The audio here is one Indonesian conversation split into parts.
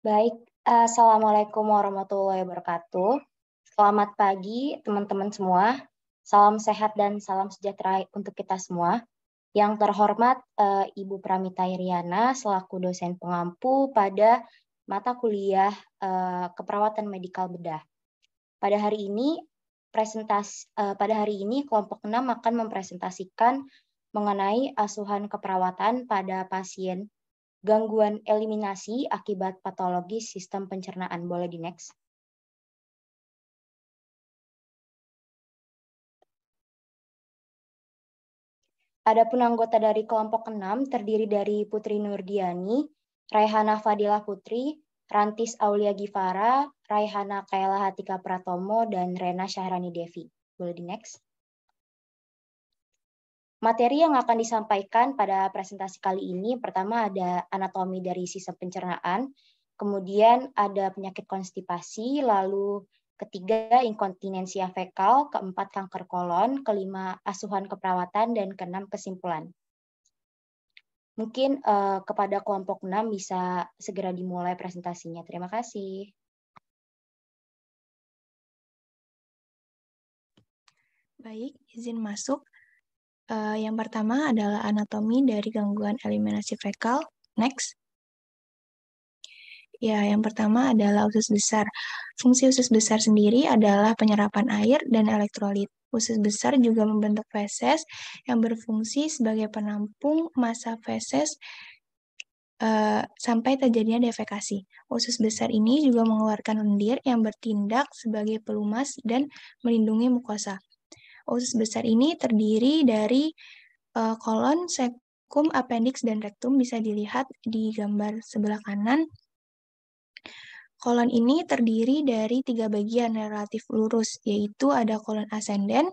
Baik, Assalamualaikum warahmatullahi wabarakatuh. Selamat pagi teman-teman semua. Salam sehat dan salam sejahtera untuk kita semua. Yang terhormat Ibu Pramita Iriana selaku dosen pengampu pada mata kuliah keperawatan medikal bedah. Pada hari ini kelompok 6 akan mempresentasikan mengenai asuhan keperawatan pada pasien gangguan eliminasi akibat patologis sistem pencernaan. Boleh di next. Adapun anggota dari kelompok 6 terdiri dari Putri Nurdiani, Raihana Fadilah Putri, Rantis Aulia Gifara, Raihana Kaela Hatika Pratomo, dan Rena Syahrani Devi. Boleh di next. Materi yang akan disampaikan pada presentasi kali ini, pertama ada anatomi dari sistem pencernaan, kemudian ada penyakit konstipasi, lalu ketiga inkontinensia fekal, keempat kanker kolon, kelima asuhan keperawatan, dan keenam kesimpulan. Mungkin kepada kelompok 6 bisa segera dimulai presentasinya. Terima kasih. Baik, izin masuk. Yang pertama adalah anatomi dari gangguan eliminasi fekal. Next. Ya, yang pertama adalah usus besar. Fungsi usus besar sendiri adalah penyerapan air dan elektrolit. Usus besar juga membentuk feses yang berfungsi sebagai penampung massa feses sampai terjadinya defekasi. Usus besar ini juga mengeluarkan lendir yang bertindak sebagai pelumas dan melindungi mukosa. Usus besar ini terdiri dari kolon, sekum, appendix, dan rektum. Bisa dilihat di gambar sebelah kanan. Kolon ini terdiri dari 3 bagian relatif lurus, yaitu ada kolon ascenden,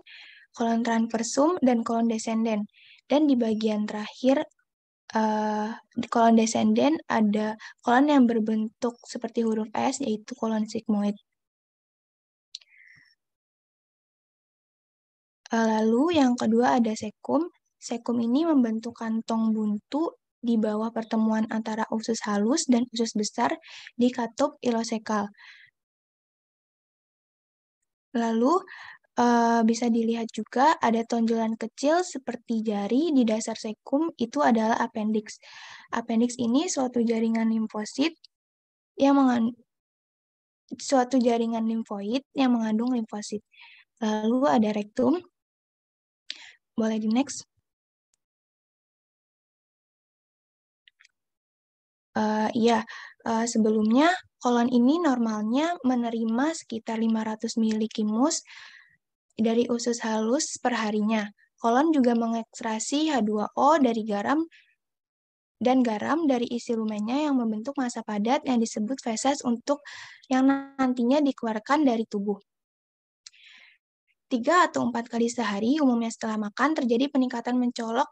kolon transversum, dan kolon descenden. Dan di bagian terakhir, di kolon descenden ada kolon yang berbentuk seperti huruf S, yaitu kolon sigmoid. Lalu yang kedua ada sekum. Sekum ini membentuk kantong buntu di bawah pertemuan antara usus halus dan usus besar di katup ileosekal. Lalu bisa dilihat juga ada tonjolan kecil seperti jari di dasar sekum, itu adalah appendix. Appendix ini suatu jaringan limfoid yang mengandung limfosit. Lalu ada rektum. Boleh di next. Sebelumnya kolon ini normalnya menerima sekitar 500 ml kimus dari usus halus per harinya. Kolon juga mengekstrasi H2O dari garam dan garam dari isi lumennya yang membentuk massa padat yang disebut feses untuk yang nantinya dikeluarkan dari tubuh. 3 atau 4 kali sehari, umumnya setelah makan, terjadi peningkatan mencolok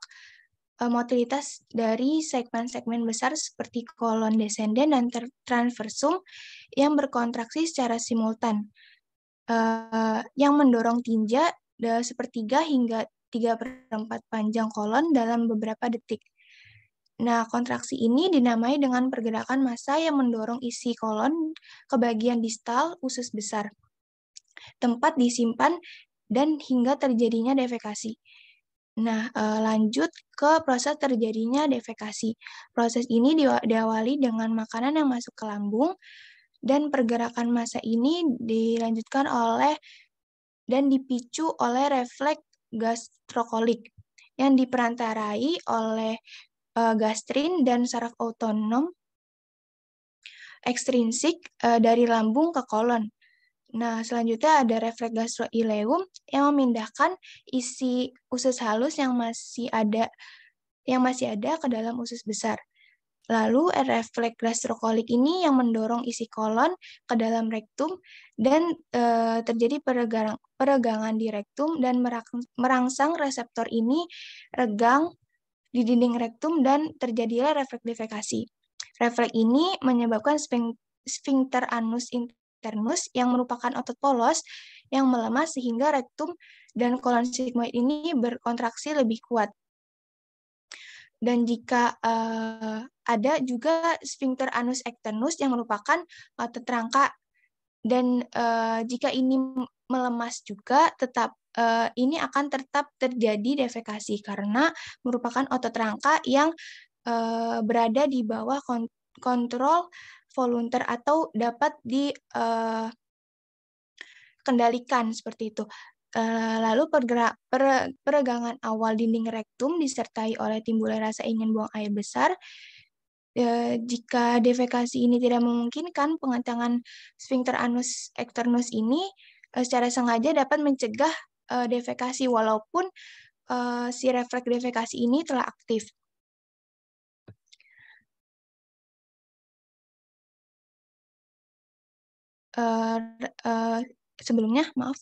motilitas dari segmen-segmen besar seperti kolon descenden dan transversum yang berkontraksi secara simultan, yang mendorong tinja sepertiga hingga 3/4 panjang kolon dalam beberapa detik. Nah, kontraksi ini dinamai dengan pergerakan massa yang mendorong isi kolon ke bagian distal usus besar, tempat disimpan dan hingga terjadinya defekasi. Nah, lanjut ke proses terjadinya defekasi. Proses ini diawali dengan makanan yang masuk ke lambung, dan pergerakan massa ini dilanjutkan oleh dan dipicu oleh refleks gastrokolik yang diperantarai oleh gastrin dan saraf autonom ekstrinsik dari lambung ke kolon. Nah, selanjutnya ada refleks gastroileum yang memindahkan isi usus halus yang masih ada ke dalam usus besar. Lalu refleks gastrokolik ini yang mendorong isi kolon ke dalam rektum dan terjadi peregangan di rektum dan merangsang reseptor ini regang di dinding rektum dan terjadilah refleks defekasi. Refleks ini menyebabkan sphincter anus internus yang merupakan otot polos yang melemah sehingga rektum dan kolon sigmoid ini berkontraksi lebih kuat. Dan jika ada juga sphincter anus externus yang merupakan otot rangka, dan jika ini melemas juga ini akan tetap terjadi defekasi karena merupakan otot rangka yang berada di bawah kontrol volunteer atau dapat dikendalikan seperti itu. Lalu peregangan awal dinding rektum disertai oleh timbulnya rasa ingin buang air besar. Jika defekasi ini tidak memungkinkan, pengencangan sphincter anus externus ini secara sengaja dapat mencegah defekasi walaupun si refleks defekasi ini telah aktif. Sebelumnya, maaf.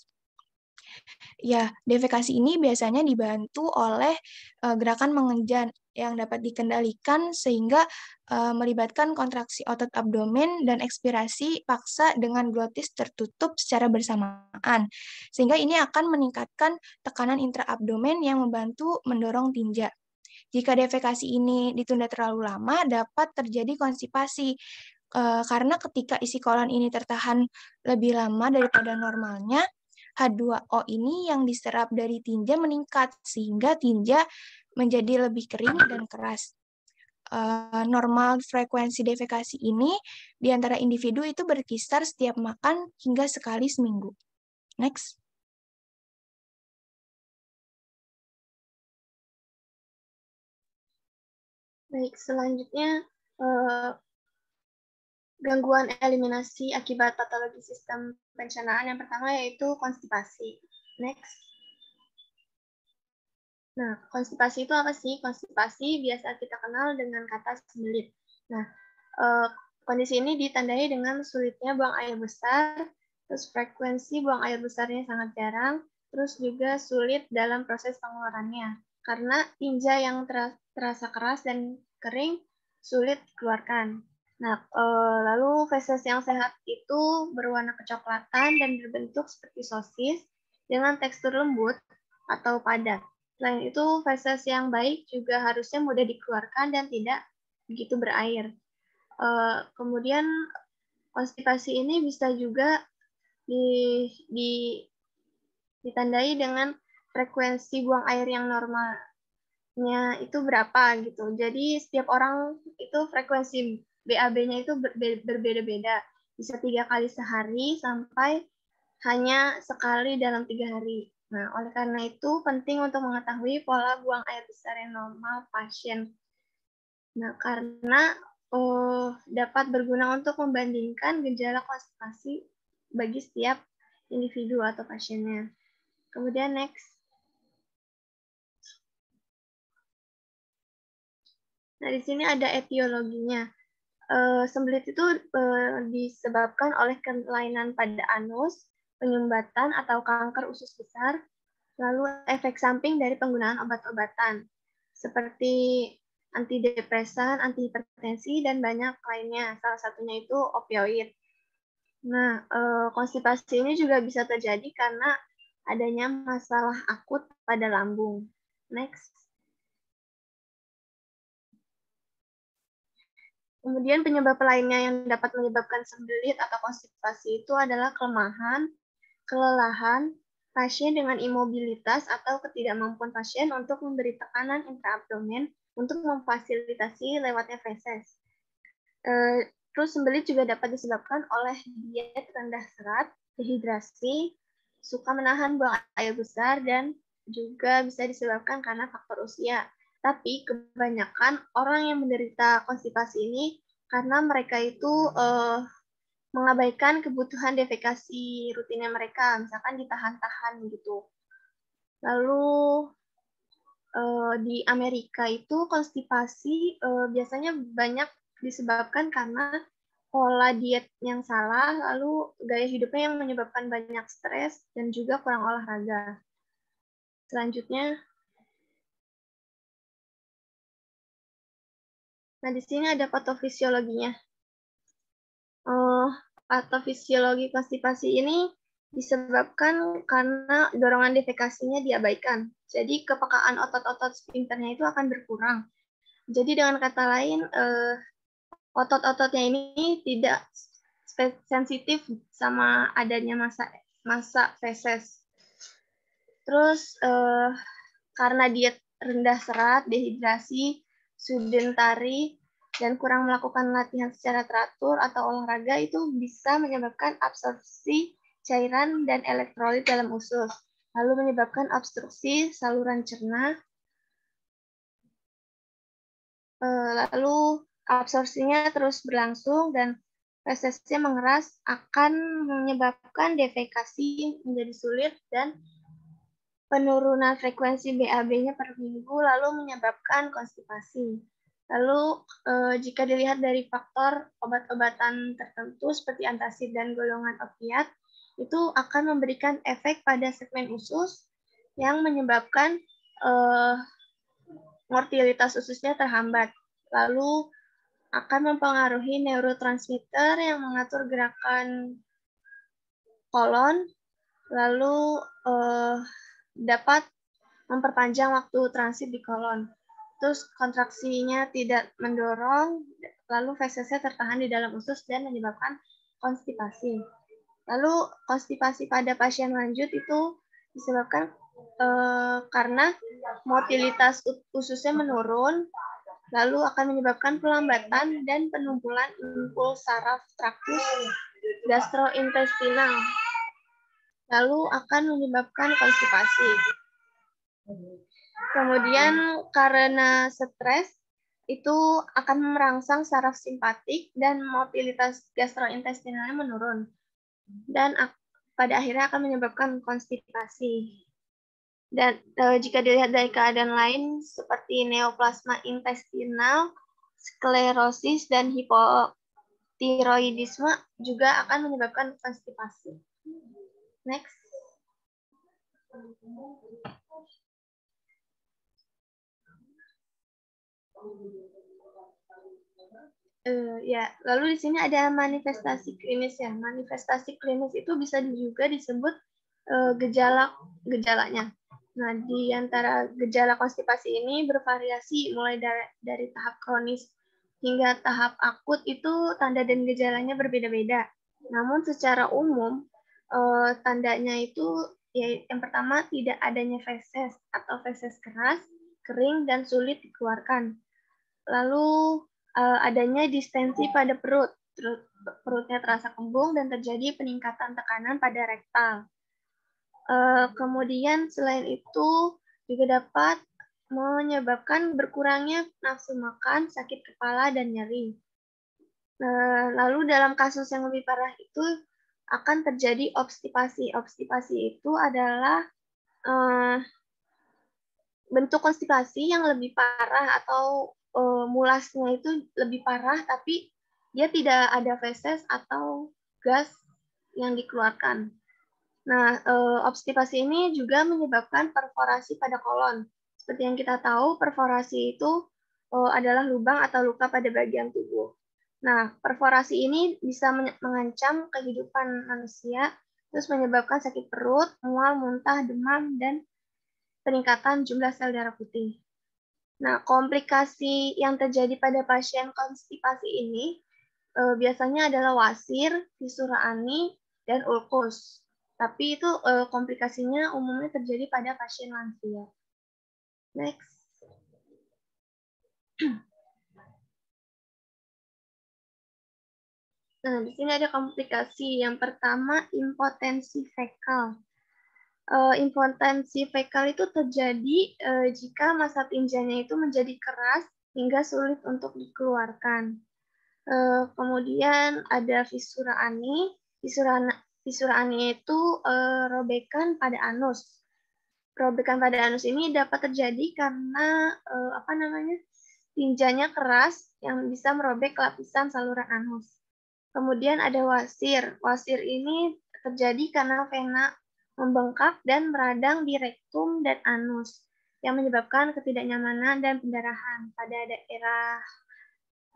Ya, defekasi ini biasanya dibantu oleh gerakan mengenjan yang dapat dikendalikan sehingga melibatkan kontraksi otot abdomen dan ekspirasi paksa dengan glotis tertutup secara bersamaan. Sehingga ini akan meningkatkan tekanan intraabdomen yang membantu mendorong tinja. Jika defekasi ini ditunda terlalu lama, dapat terjadi konstipasi. Karena ketika isi kolon ini tertahan lebih lama daripada normalnya, H2O ini yang diserap dari tinja meningkat, sehingga tinja menjadi lebih kering dan keras. Normal frekuensi defekasi ini di antara individu itu berkisar setiap makan hingga sekali seminggu. Next. Baik, selanjutnya gangguan eliminasi akibat patologi sistem pencernaan yang pertama yaitu konstipasi. Next. Nah, konstipasi itu apa sih? Konstipasi biasa kita kenal dengan kata sembelit. Nah, kondisi ini ditandai dengan sulitnya buang air besar, terus frekuensi buang air besarnya sangat jarang, terus juga sulit dalam proses pengeluarannya. Karena tinja yang terasa keras dan kering sulit dikeluarkan. Nah, lalu feses yang sehat itu berwarna kecoklatan dan berbentuk seperti sosis dengan tekstur lembut atau padat. Selain itu, feses yang baik juga harusnya mudah dikeluarkan dan tidak begitu berair. Kemudian, konstipasi ini bisa juga ditandai dengan frekuensi buang air yang normalnya itu berapa gitu. Jadi setiap orang itu frekuensi BAB-nya itu berbeda-beda. Bisa 3 kali sehari sampai hanya sekali dalam 3 hari. Nah, oleh karena itu penting untuk mengetahui pola buang air besar yang normal pasien. Nah, karena dapat berguna untuk membandingkan gejala konstipasi bagi setiap individu atau pasiennya. Kemudian next. Nah, di sini ada etiologinya. Sembelit itu disebabkan oleh kelainan pada anus, penyumbatan atau kanker usus besar, lalu efek samping dari penggunaan obat-obatan seperti antidepresan, antihipertensi, dan banyak lainnya. Salah satunya itu opioid. Nah, konstipasi ini juga bisa terjadi karena adanya masalah akut pada lambung. Next. Kemudian penyebab lainnya yang dapat menyebabkan sembelit atau konstipasi itu adalah kelemahan, kelelahan, pasien dengan imobilitas atau ketidakmampuan pasien untuk memberi tekanan intraabdomen untuk memfasilitasi lewatnya feses. Terus sembelit juga dapat disebabkan oleh diet rendah serat, dehidrasi, suka menahan buang air besar, dan juga bisa disebabkan karena faktor usia. Tapi kebanyakan orang yang menderita konstipasi ini karena mereka itu mengabaikan kebutuhan defekasi rutinnya mereka, misalkan ditahan-tahan gitu. Lalu di Amerika itu konstipasi biasanya banyak disebabkan karena pola diet yang salah, lalu gaya hidupnya yang menyebabkan banyak stres dan juga kurang olahraga. Selanjutnya, nah di sini ada patofisiologinya. Patofisiologi konstipasi ini disebabkan karena dorongan defekasinya diabaikan. Jadi kepekaan otot-otot sphincternya itu akan berkurang. Jadi dengan kata lain, otot-ototnya ini tidak sensitif sama adanya masa feses. Terus karena diet rendah serat, dehidrasi, sedentari, dan kurang melakukan latihan secara teratur atau olahraga itu bisa menyebabkan absorpsi cairan dan elektrolit dalam usus, lalu menyebabkan obstruksi saluran cerna, lalu absorpsinya terus berlangsung dan fesesnya mengeras akan menyebabkan defekasi menjadi sulit dan penurunan frekuensi BAB-nya per minggu lalu menyebabkan konstipasi. Lalu jika dilihat dari faktor obat-obatan tertentu seperti antacid dan golongan opiat, itu akan memberikan efek pada segmen usus yang menyebabkan mortalitas ususnya terhambat. Lalu akan mempengaruhi neurotransmitter yang mengatur gerakan kolon, lalu dapat memperpanjang waktu transit di kolon. Terus kontraksinya tidak mendorong, lalu fesesnya tertahan di dalam usus dan menyebabkan konstipasi. Lalu konstipasi pada pasien lanjut itu disebabkan karena motilitas ususnya menurun, lalu akan menyebabkan pelambatan dan penumpulan impuls saraf traktus gastrointestinal, lalu akan menyebabkan konstipasi. Kemudian karena stres itu akan merangsang saraf simpatik dan motilitas gastrointestinalnya menurun dan pada akhirnya akan menyebabkan konstipasi. Dan jika dilihat dari keadaan lain seperti neoplasma intestinal, sklerosis dan hipotiroidisme juga akan menyebabkan konstipasi. Next. Ya, lalu di sini ada manifestasi klinis ya. Manifestasi klinis itu bisa juga disebut gejalanya. Nah, di antara gejala konstipasi ini bervariasi mulai dari tahap kronis hingga tahap akut itu tanda dan gejalanya berbeda-beda. Namun secara umum tandanya itu ya yang pertama tidak adanya feses atau feses keras, kering dan sulit dikeluarkan. Lalu adanya distensi pada perut. Perutnya terasa kembung dan terjadi peningkatan tekanan pada rektal. Kemudian selain itu juga dapat menyebabkan berkurangnya nafsu makan, sakit kepala, dan nyeri. Lalu dalam kasus yang lebih parah itu akan terjadi obstipasi. Obstipasi itu adalah bentuk konstipasi yang lebih parah atau mulasnya itu lebih parah, tapi dia tidak ada feses atau gas yang dikeluarkan. Nah, obstipasi ini juga menyebabkan perforasi pada kolon. Seperti yang kita tahu, perforasi itu adalah lubang atau luka pada bagian tubuh. Nah, perforasi ini bisa mengancam kehidupan manusia, terus menyebabkan sakit perut, mual, muntah, demam, dan peningkatan jumlah sel darah putih. Nah, komplikasi yang terjadi pada pasien konstipasi ini biasanya adalah wasir, fisura ani, dan ulkus. Tapi itu komplikasinya umumnya terjadi pada pasien lansia. Next. Nah, di sini ada komplikasi. Yang pertama, impotensi fekal. Impotensi fekal itu terjadi jika massa tinjanya itu menjadi keras hingga sulit untuk dikeluarkan. Kemudian ada fisura ani. Fisura ani itu robekan pada anus. Robekan pada anus ini dapat terjadi karena tinjanya keras yang bisa merobek lapisan saluran anus. Kemudian ada wasir. Wasir ini terjadi karena vena membengkak dan meradang di rektum dan anus yang menyebabkan ketidaknyamanan dan pendarahan pada daerah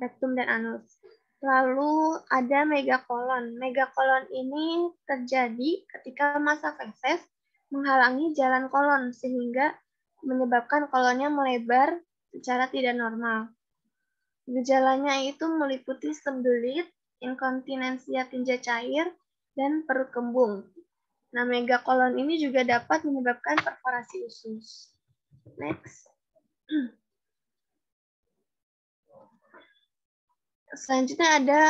rektum dan anus. Lalu ada megakolon. Megakolon ini terjadi ketika massa feses menghalangi jalan kolon sehingga menyebabkan kolonnya melebar secara tidak normal. Gejalanya itu meliputi sembelit, inkontinensia tinja cair, dan perut kembung. Nah, megakolon ini juga dapat menyebabkan perforasi usus. Next. Selanjutnya ada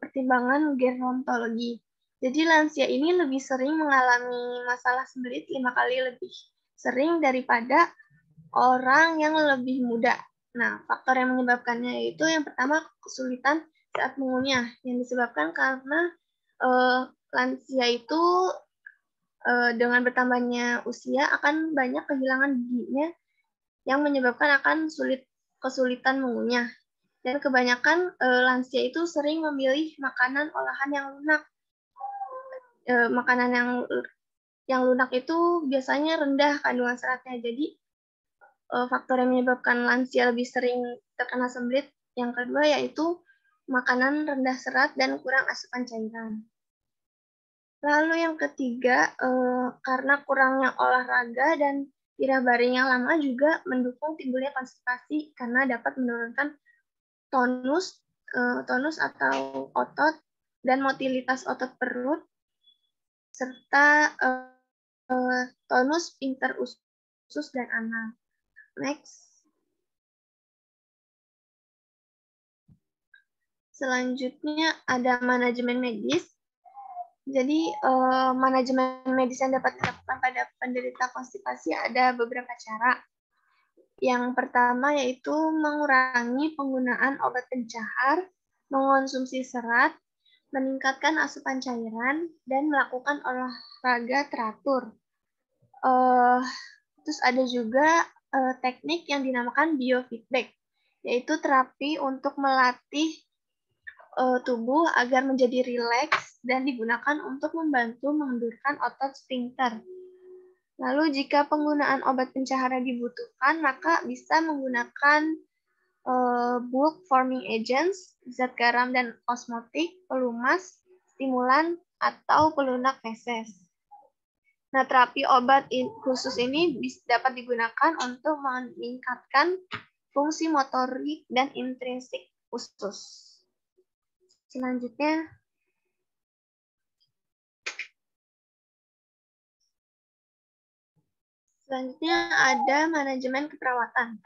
pertimbangan gerontologi. Jadi lansia ini lebih sering mengalami masalah sembelit 5 kali lebih sering daripada orang yang lebih muda. Nah, faktor yang menyebabkannya itu yang pertama kesulitan saat mengunyah, yang disebabkan karena lansia itu dengan bertambahnya usia akan banyak kehilangan giginya yang menyebabkan akan kesulitan mengunyah. Dan kebanyakan lansia itu sering memilih makanan olahan yang lunak. Makanan yang lunak itu biasanya rendah kandungan seratnya. Jadi faktor yang menyebabkan lansia lebih sering terkena sembelit yang kedua yaitu makanan rendah serat dan kurang asupan cairan. Lalu yang ketiga, karena kurangnya olahraga dan irah baring yang lama juga mendukung timbulnya konstipasi karena dapat menurunkan tonus atau otot dan motilitas otot perut serta tonus pinter usus dan anal. Next. Selanjutnya ada manajemen medis. Jadi manajemen medis yang dapat dilakukan pada penderita konstipasi ada beberapa cara. Yang pertama yaitu mengurangi penggunaan obat pencahar, mengonsumsi serat, meningkatkan asupan cairan, dan melakukan olahraga teratur. Terus ada juga teknik yang dinamakan biofeedback, yaitu terapi untuk melatih tubuh agar menjadi rileks dan digunakan untuk membantu mengendurkan otot sphincter. Lalu jika penggunaan obat pencahara dibutuhkan, maka bisa menggunakan bulk forming agents, zat garam dan osmotik, pelumas, stimulan, atau pelunak feses. Nah, terapi obat khusus ini dapat digunakan untuk meningkatkan fungsi motorik dan intrinsik usus. Selanjutnya, ada manajemen keperawatan.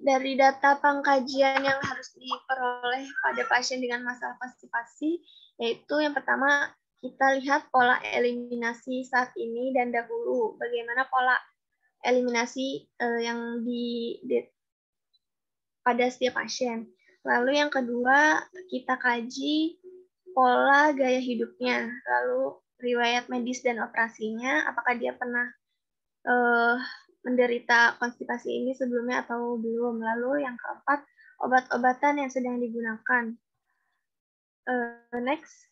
Dari data pengkajian yang harus diperoleh pada pasien dengan masalah konstipasi, yaitu yang pertama, kita lihat pola eliminasi saat ini dan dahulu. Bagaimana pola eliminasi yang pada setiap pasien. Lalu yang kedua, kita kaji pola gaya hidupnya. Lalu riwayat medis dan operasinya, apakah dia pernah menderita konstipasi ini sebelumnya atau belum. Lalu yang keempat, obat-obatan yang sedang digunakan. Next.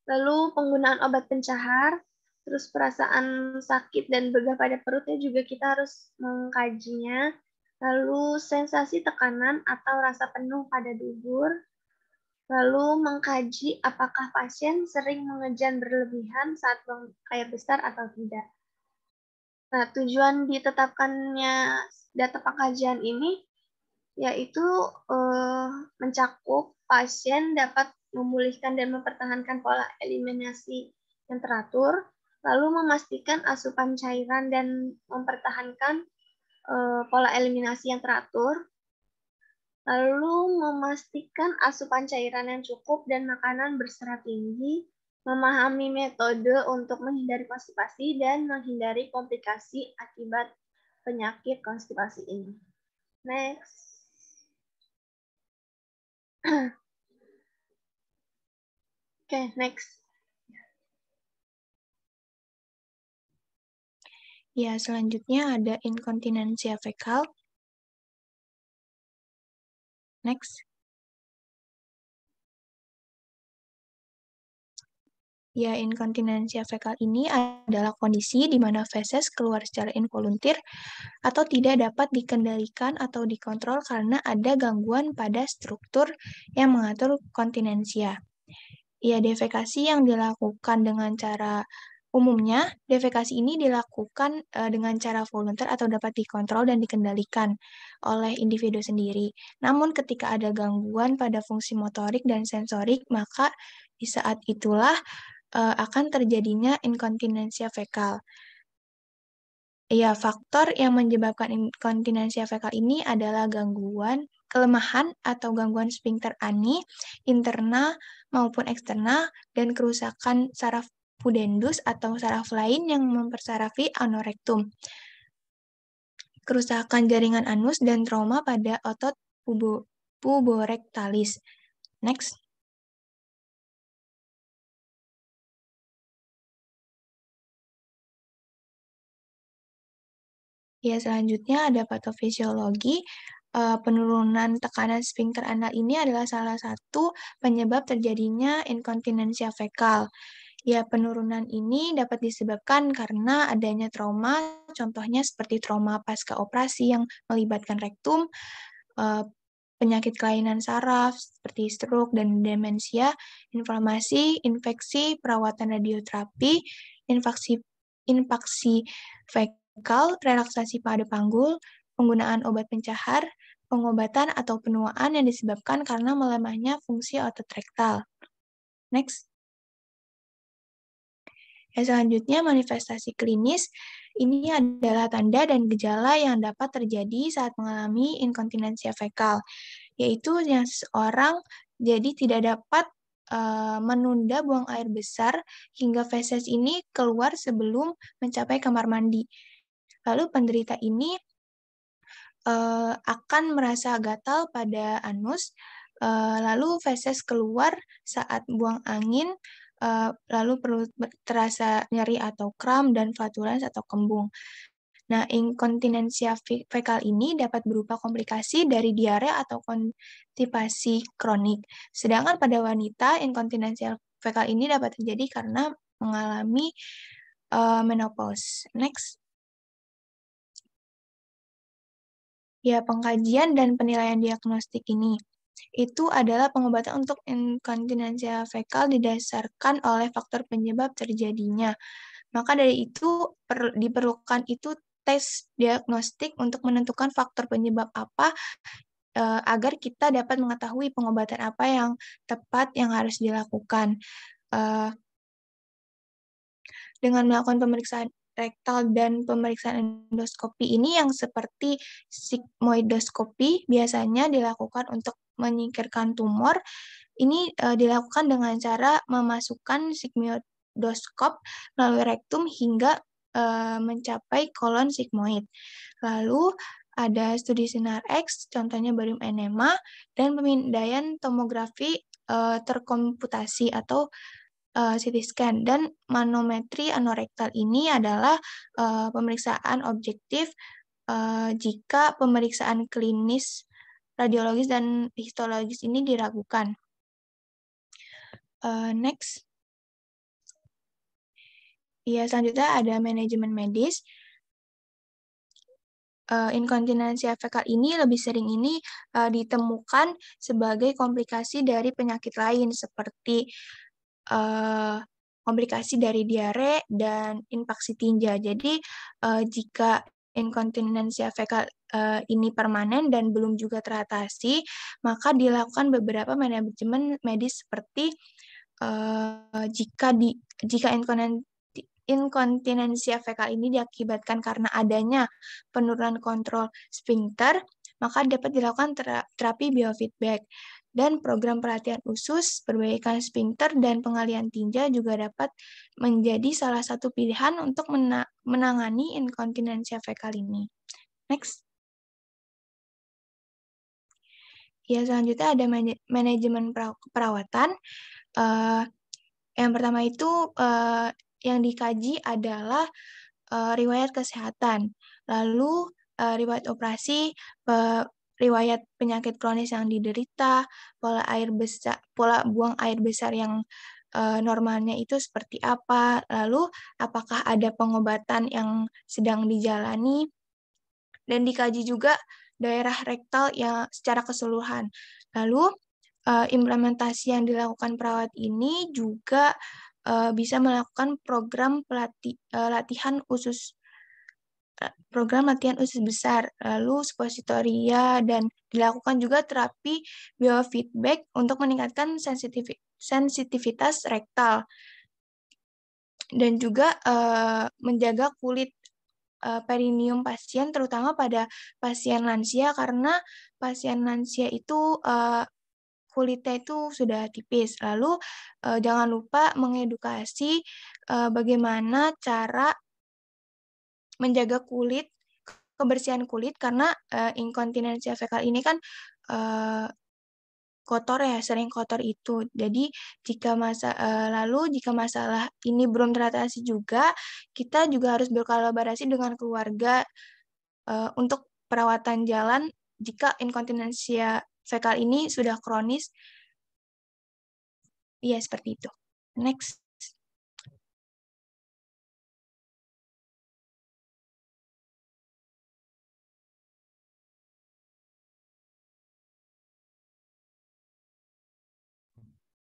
Lalu penggunaan obat pencahar, terus perasaan sakit dan begah pada perutnya juga kita harus mengkajinya. Lalu sensasi tekanan atau rasa penuh pada dubur. Lalu mengkaji apakah pasien sering mengejan berlebihan saat buang air besar atau tidak. Nah, tujuan ditetapkannya data pengkajian ini yaitu mencakup pasien dapat memulihkan dan mempertahankan pola eliminasi yang teratur, lalu memastikan asupan cairan dan mempertahankan pola eliminasi yang teratur, lalu memastikan asupan cairan yang cukup dan makanan berserat tinggi, memahami metode untuk menghindari konstipasi, dan menghindari komplikasi akibat penyakit konstipasi ini. Next. Oke, next. Ya, selanjutnya ada inkontinensia fekal. Next. Ya, inkontinensia fekal ini adalah kondisi di mana feses keluar secara involuntir atau tidak dapat dikendalikan atau dikontrol karena ada gangguan pada struktur yang mengatur kontinensia. Ya, defekasi yang dilakukan dengan cara Umumnya, defekasi ini dilakukan dengan cara volunter atau dapat dikontrol dan dikendalikan oleh individu sendiri. Namun ketika ada gangguan pada fungsi motorik dan sensorik, maka di saat itulah akan terjadinya inkontinensia fekal. Ya, faktor yang menyebabkan inkontinensia fekal ini adalah gangguan, kelemahan atau gangguan sphincter ani, internal maupun eksternal, dan kerusakan saraf pudendus atau saraf lain yang mempersarafi anorektum, kerusakan jaringan anus, dan trauma pada otot puborektalis. Next. Ya, selanjutnya ada patofisiologi. Penurunan tekanan sphincter anal ini adalah salah satu penyebab terjadinya inkontinensia fekal. Ya, penurunan ini dapat disebabkan karena adanya trauma, contohnya seperti trauma pasca operasi yang melibatkan rektum, penyakit kelainan saraf seperti stroke dan demensia, inflamasi, infeksi, perawatan radioterapi, infaksi fekal, relaksasi pada panggul, penggunaan obat pencahar, pengobatan atau penuaan yang disebabkan karena melemahnya fungsi otot rektal. Next. Ya, selanjutnya, manifestasi klinis. Ini adalah tanda dan gejala yang dapat terjadi saat mengalami inkontinensia fekal, yaitu yang seseorang jadi tidak dapat menunda buang air besar hingga feses ini keluar sebelum mencapai kamar mandi. Lalu penderita ini akan merasa gatal pada anus, lalu feses keluar saat buang angin, lalu perlu terasa nyeri atau kram dan flatulens atau kembung. Nah, inkontinensia fekal ini dapat berupa komplikasi dari diare atau konstipasi kronik. Sedangkan pada wanita, inkontinensia fekal ini dapat terjadi karena mengalami menopause. Next. Ya, pengkajian dan penilaian diagnostik ini itu adalah pengobatan untuk inkontinensia fekal didasarkan oleh faktor penyebab terjadinya. Maka dari itu diperlukan itu tes diagnostik untuk menentukan faktor penyebab apa agar kita dapat mengetahui pengobatan apa yang tepat yang harus dilakukan. Dengan melakukan pemeriksaan rektal dan pemeriksaan endoskopi ini yang seperti sigmoidoskopi biasanya dilakukan untuk menyingkirkan tumor. Ini dilakukan dengan cara memasukkan sigmoidoskop melalui rektum hingga mencapai kolon sigmoid. Lalu ada studi sinar X, contohnya barium enema, dan pemindaian tomografi terkomputasi atau CT scan, dan manometri anorektal ini adalah pemeriksaan objektif jika pemeriksaan klinis, radiologis, dan histologis ini diragukan. Next. Ya, selanjutnya ada manajemen medis. Inkontinensia fekal ini lebih sering ini ditemukan sebagai komplikasi dari penyakit lain seperti komplikasi dari diare dan infaksi tinja. Jadi jika inkontinensia fekal ini permanen dan belum juga teratasi, maka dilakukan beberapa manajemen medis seperti jika inkontinensia fekal ini diakibatkan karena adanya penurunan kontrol sphincter, maka dapat dilakukan terapi biofeedback. Dan program perhatian usus, perbaikan sphincter, dan pengalihan tinja juga dapat menjadi salah satu pilihan untuk menangani inkontinensia fekal ini. Next. Ya, selanjutnya ada manajemen perawatan. Yang pertama itu yang dikaji adalah riwayat kesehatan, lalu riwayat operasi, riwayat penyakit kronis yang diderita, pola buang air besar yang normalnya itu seperti apa, lalu apakah ada pengobatan yang sedang dijalani, dan dikaji juga daerah rektal yang secara keseluruhan. Lalu implementasi yang dilakukan perawat ini juga bisa melakukan program latihan usus besar, lalu suppositoria, dan dilakukan juga terapi biofeedback untuk meningkatkan sensitivitas rektal, dan juga menjaga kulit perineum pasien, terutama pada pasien lansia, karena pasien lansia itu kulitnya itu sudah tipis. Lalu jangan lupa mengedukasi bagaimana cara menjaga kulit, kebersihan kulit, karena inkontinensia fekal ini kan kotor ya, sering kotor itu. Jadi lalu jika masalah ini belum teratasi juga, kita juga harus berkolaborasi dengan keluarga untuk perawatan jalan jika inkontinensia fekal ini sudah kronis. Iya, seperti itu. Next.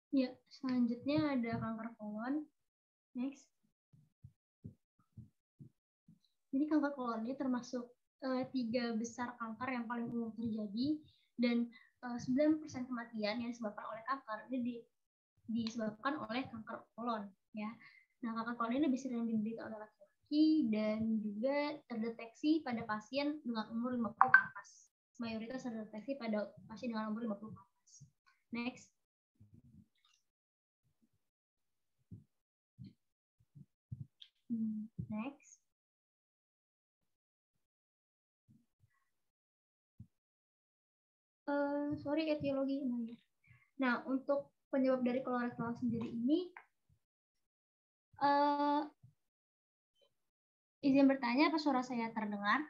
Ya, selanjutnya ada kanker kolon. Next. Jadi kanker kolon ini termasuk 3 besar kanker yang paling umum terjadi, dan 9% kematian yang disebabkan oleh kanker ini disebabkan oleh kanker kolon, ya. Nah, kanker kolon ini lebih sering diderita oleh laki-laki dan juga terdeteksi pada pasien dengan umur 50 ke atas. Mayoritas terdeteksi pada pasien dengan umur 50 ke atas. Next. Next. Sorry, etiologi. Nah, untuk penyebab dari kolorektal sendiri ini, izin bertanya, apa suara saya terdengar?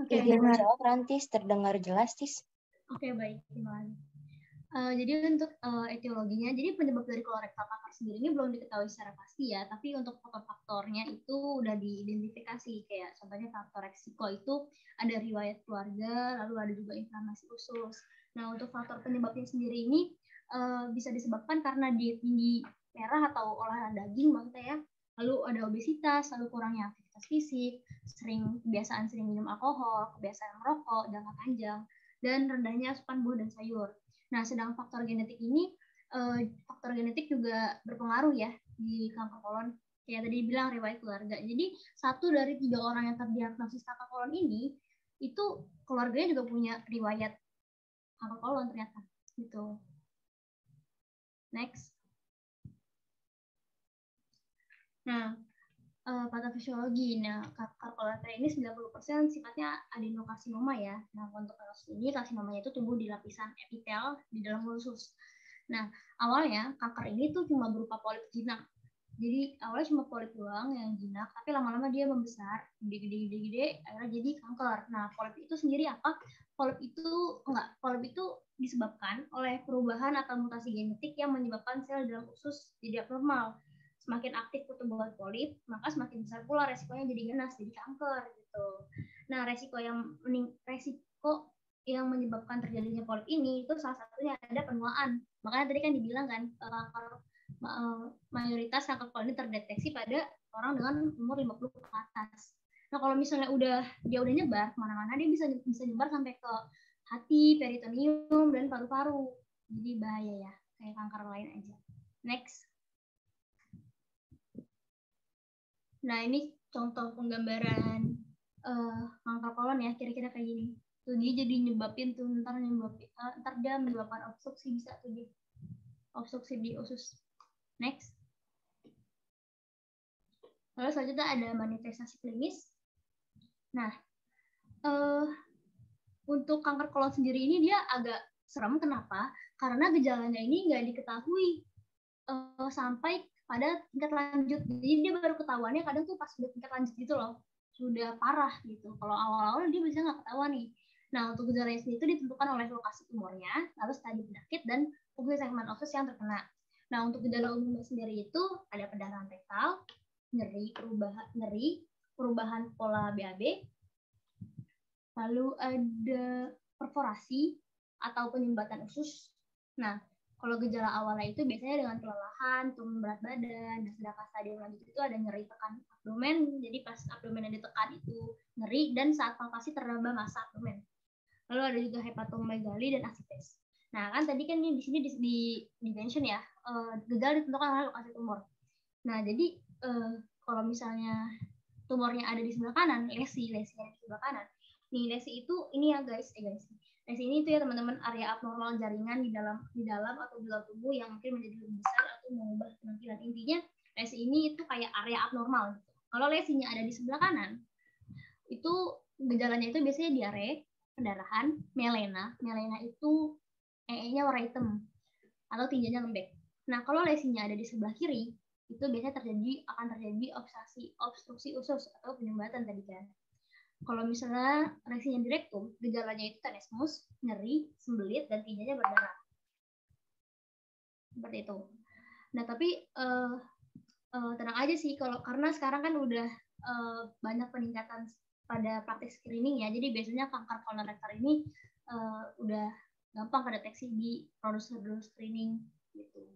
Oke, izin menjawab, Rantis, terdengar jelas, Tis. Oke, baik, terima kasih. Jadi untuk etiologinya, jadi penyebab dari kolorektal kanker sendiri ini belum diketahui secara pasti ya, tapi untuk faktor-faktornya itu udah diidentifikasi, kayak contohnya faktor resiko itu ada riwayat keluarga, lalu ada juga inflamasi usus. Nah, untuk faktor penyebabnya sendiri ini bisa disebabkan karena diet tinggi merah atau olahan daging maksudnya ya, lalu ada obesitas, lalu kurangnya aktivitas fisik, kebiasaan sering minum alkohol, kebiasaan merokok jangka panjang, dan rendahnya asupan buah dan sayur. Nah, sedang faktor genetik ini, faktor genetik juga berpengaruh ya di kanker kolon. Kayak tadi bilang riwayat keluarga. Jadi 1 dari 3 orang yang terdiagnosis kanker kolon ini, itu keluarganya juga punya riwayat kanker kolon ternyata. Gitu. Next. Nah, patofisiologi. Nah, kanker kolorektal ini 90% sifatnya adenokarsinoma ya. Nah, untuk kasus ini karsinomanya itu tumbuh di lapisan epitel di dalam usus. Nah, awalnya kanker ini tuh cuma berupa polip jinak. Jadi awalnya cuma polip doang yang jinak, tapi lama-lama dia membesar, gede, akhirnya jadi kanker. Nah, polip itu sendiri apa? Polip itu disebabkan oleh perubahan atau mutasi genetik yang menyebabkan sel dalam usus jadi abnormal. Semakin aktif pertumbuhan polip, maka semakin besar pula resikonya jadi ganas, jadi kanker gitu. Nah, resiko yang menyebabkan terjadinya polip ini itu salah satunya ada penuaan. Makanya tadi kan dibilang kan mayoritas kanker kolon ini terdeteksi pada orang dengan umur 50 ke atas. Nah, kalau misalnya dia udah nyebar kemana-mana, dia bisa nyebar sampai ke hati, peritoneum, dan paru-paru. Jadi bahaya ya, kayak kanker lain aja. Next. Nah, ini contoh penggambaran kanker kolon ya, kira-kira kayak gini. Tuh dia jadi nyebabin tuh, ntar dia menyebabkan obstruksi, bisa tuh dia obstruksi di usus. Next. Lalu selanjutnya ada manifestasi klinis. Nah, untuk kanker kolon sendiri ini dia agak serem. Kenapa? Karena gejalanya ini nggak diketahui sampai pada tingkat lanjut. Jadi dia baru ketahuannya kadang tuh pas sudah tingkat lanjut gitu loh, sudah parah gitu. Kalau awal-awal dia bisa nggak ketahuan nih. Nah, untuk gejala itu ditentukan oleh lokasi tumornya, lalu stadium penyakit, dan fungsi segmen usus yang terkena. Nah, untuk gejala umumnya sendiri itu ada perdarahan rektal, nyeri, perubahan pola BAB, lalu ada perforasi atau penyumbatan usus, Nah, kalau gejala awalnya itu biasanya dengan kelelahan, turun berat badan, dan sedangkan stadium lanjut itu ada nyeri tekan abdomen. Jadi pas abdomen yang ditekan itu nyeri dan saat palpasi terambah massa abdomen. Lalu ada juga hepatomegali dan ascites. Nah, kan tadi kan di sini di mention ya, gejala ditentukan oleh lokasi tumor. Nah, jadi kalau misalnya tumornya ada di sebelah kanan, lesi yang di sebelah kanan. Nih, lesi itu ini ya guys. Lesi ini itu ya teman-teman, area abnormal jaringan di dalam atau di luar tubuh yang mungkin menjadi lebih besar atau mengubah penampilan. Intinya lesi ini itu kayak area abnormal gitu. Kalau lesinya ada di sebelah kanan, itu gejalanya itu biasanya diare, pendarahan, melena. Melena itu EE-nya warna hitam atau tinjanya lembek. Nah, kalau lesinya ada di sebelah kiri, itu biasanya akan terjadi obstruksi usus atau penyumbatan tadi kan. Kalau misalnya lesinya di rektum, gejalanya itu tenesmus, nyeri, sembelit, dan tinjanya berdarah. Seperti itu. Nah, tapi tenang aja sih, karena sekarang kan udah banyak peningkatan pada praktik screening ya. Jadi biasanya kanker kolorektal ini udah gampang kedeteksi di prosedur screening gitu.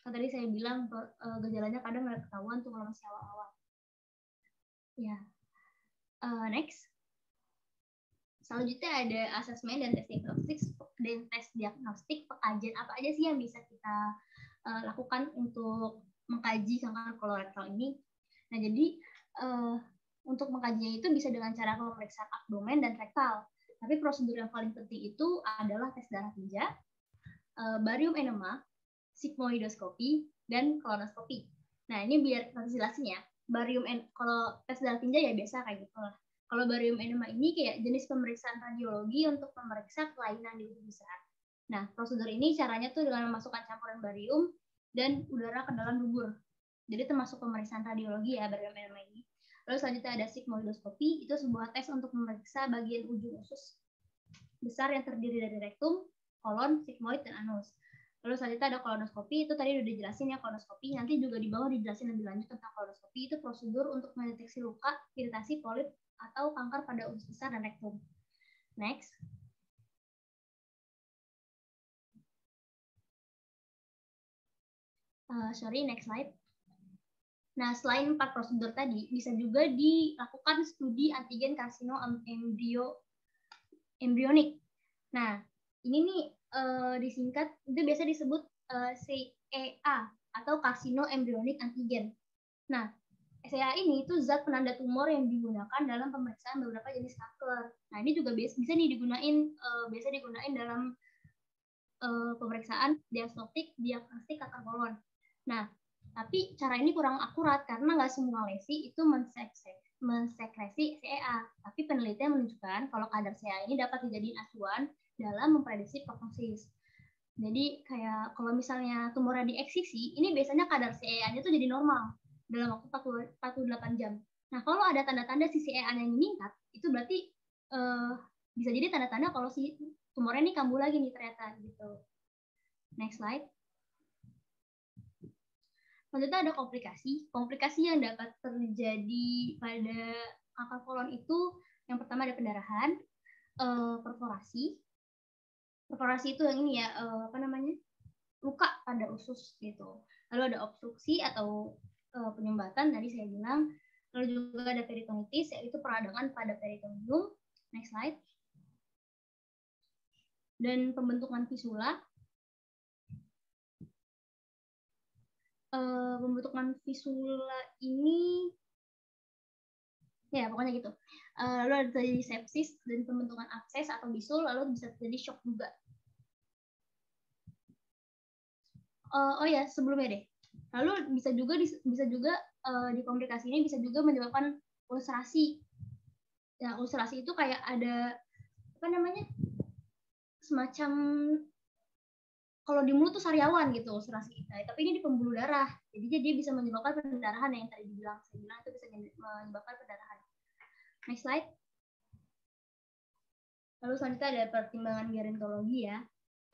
Kan tadi saya bilang gejalanya kadang nggak ketahuan tuh kalau masih awal-awal. Ya. Next. Selanjutnya ada asesmen dan tes diagnostik, pekajian apa aja sih yang bisa kita lakukan untuk mengkaji kanker kolorektal ini. Nah, jadi untuk mengkajinya itu bisa dengan cara pemeriksaan abdomen dan rektal. Tapi prosedur yang paling penting itu adalah tes darah tinja, barium enema, sigmoidoskopi, dan kolonoskopi. Nah, ini biar nanti jelasin ya. Kalau tes darah tinja ya biasa kayak gitu lah. Kalau barium enema ini kayak jenis pemeriksaan radiologi untuk memeriksa kelainan di usus besar. Nah, prosedur ini caranya tuh dengan memasukkan campuran barium dan udara ke dalam dubur. Jadi termasuk pemeriksaan radiologi ya barium enema ini. Lalu selanjutnya ada sigmoidoskopi, itu sebuah tes untuk memeriksa bagian ujung usus besar yang terdiri dari rektum, kolon, sigmoid, dan anus. Lalu selanjutnya ada kolonoskopi, itu tadi udah dijelasin ya kolonoskopi, nanti juga di bawah dijelasin lebih lanjut tentang kolonoskopi, itu prosedur untuk mendeteksi luka, iritasi, polip, atau kanker pada usus besar dan rektum. Next. Next slide. Nah, selain 4 prosedur tadi, bisa juga dilakukan studi antigen karsino embrionik. Nah, ini nih disingkat, itu biasa disebut CEA atau karsino embrionik antigen. Nah, CEA ini itu zat penanda tumor yang digunakan dalam pemeriksaan beberapa jenis kanker. Nah, ini juga bisa nih biasa digunain dalam pemeriksaan diagnostik kanker kolon. Nah, tapi cara ini kurang akurat karena nggak semua lesi itu mensekresi CEA. Tapi penelitian menunjukkan kalau kadar CEA ini dapat dijadikan acuan dalam memprediksi prognosis. Jadi kayak kalau misalnya tumornya dieksisi, ini biasanya kadar CEA-nya itu jadi normal dalam waktu 48 jam. Nah, kalau ada tanda-tanda si CEA-nya meningkat, itu berarti bisa jadi tanda-tanda kalau si tumornya ini kambuh lagi nih ternyata gitu. Next slide. Selanjutnya ada komplikasi. Komplikasi yang dapat terjadi pada kanker kolon itu yang pertama ada pendarahan, perforasi. Perforasi itu yang ini ya, luka pada usus gitu. Lalu ada obstruksi atau penyumbatan tadi saya bilang. Lalu juga ada peritonitis, yaitu peradangan pada peritoneum. Next slide. Dan pembentukan fisula. Pembentukan fisula ini ya pokoknya gitu. Lalu ada terjadi sepsis dan pembentukan abses atau bisul, lalu bisa terjadi shock juga. Oh ya, sebelumnya deh. Lalu bisa juga di komplikasi ini bisa juga menyebabkan ulcerasi. Ya, ulcerasi itu kayak ada semacam kalau di mulut tuh sariawan gitu ulcerasi kita, tapi ini di pembuluh darah, jadi dia bisa menyebabkan pendarahan yang tadi saya bilang itu bisa menyebabkan pendarahan. Next slide. Lalu selanjutnya ada pertimbangan gerontologi ya.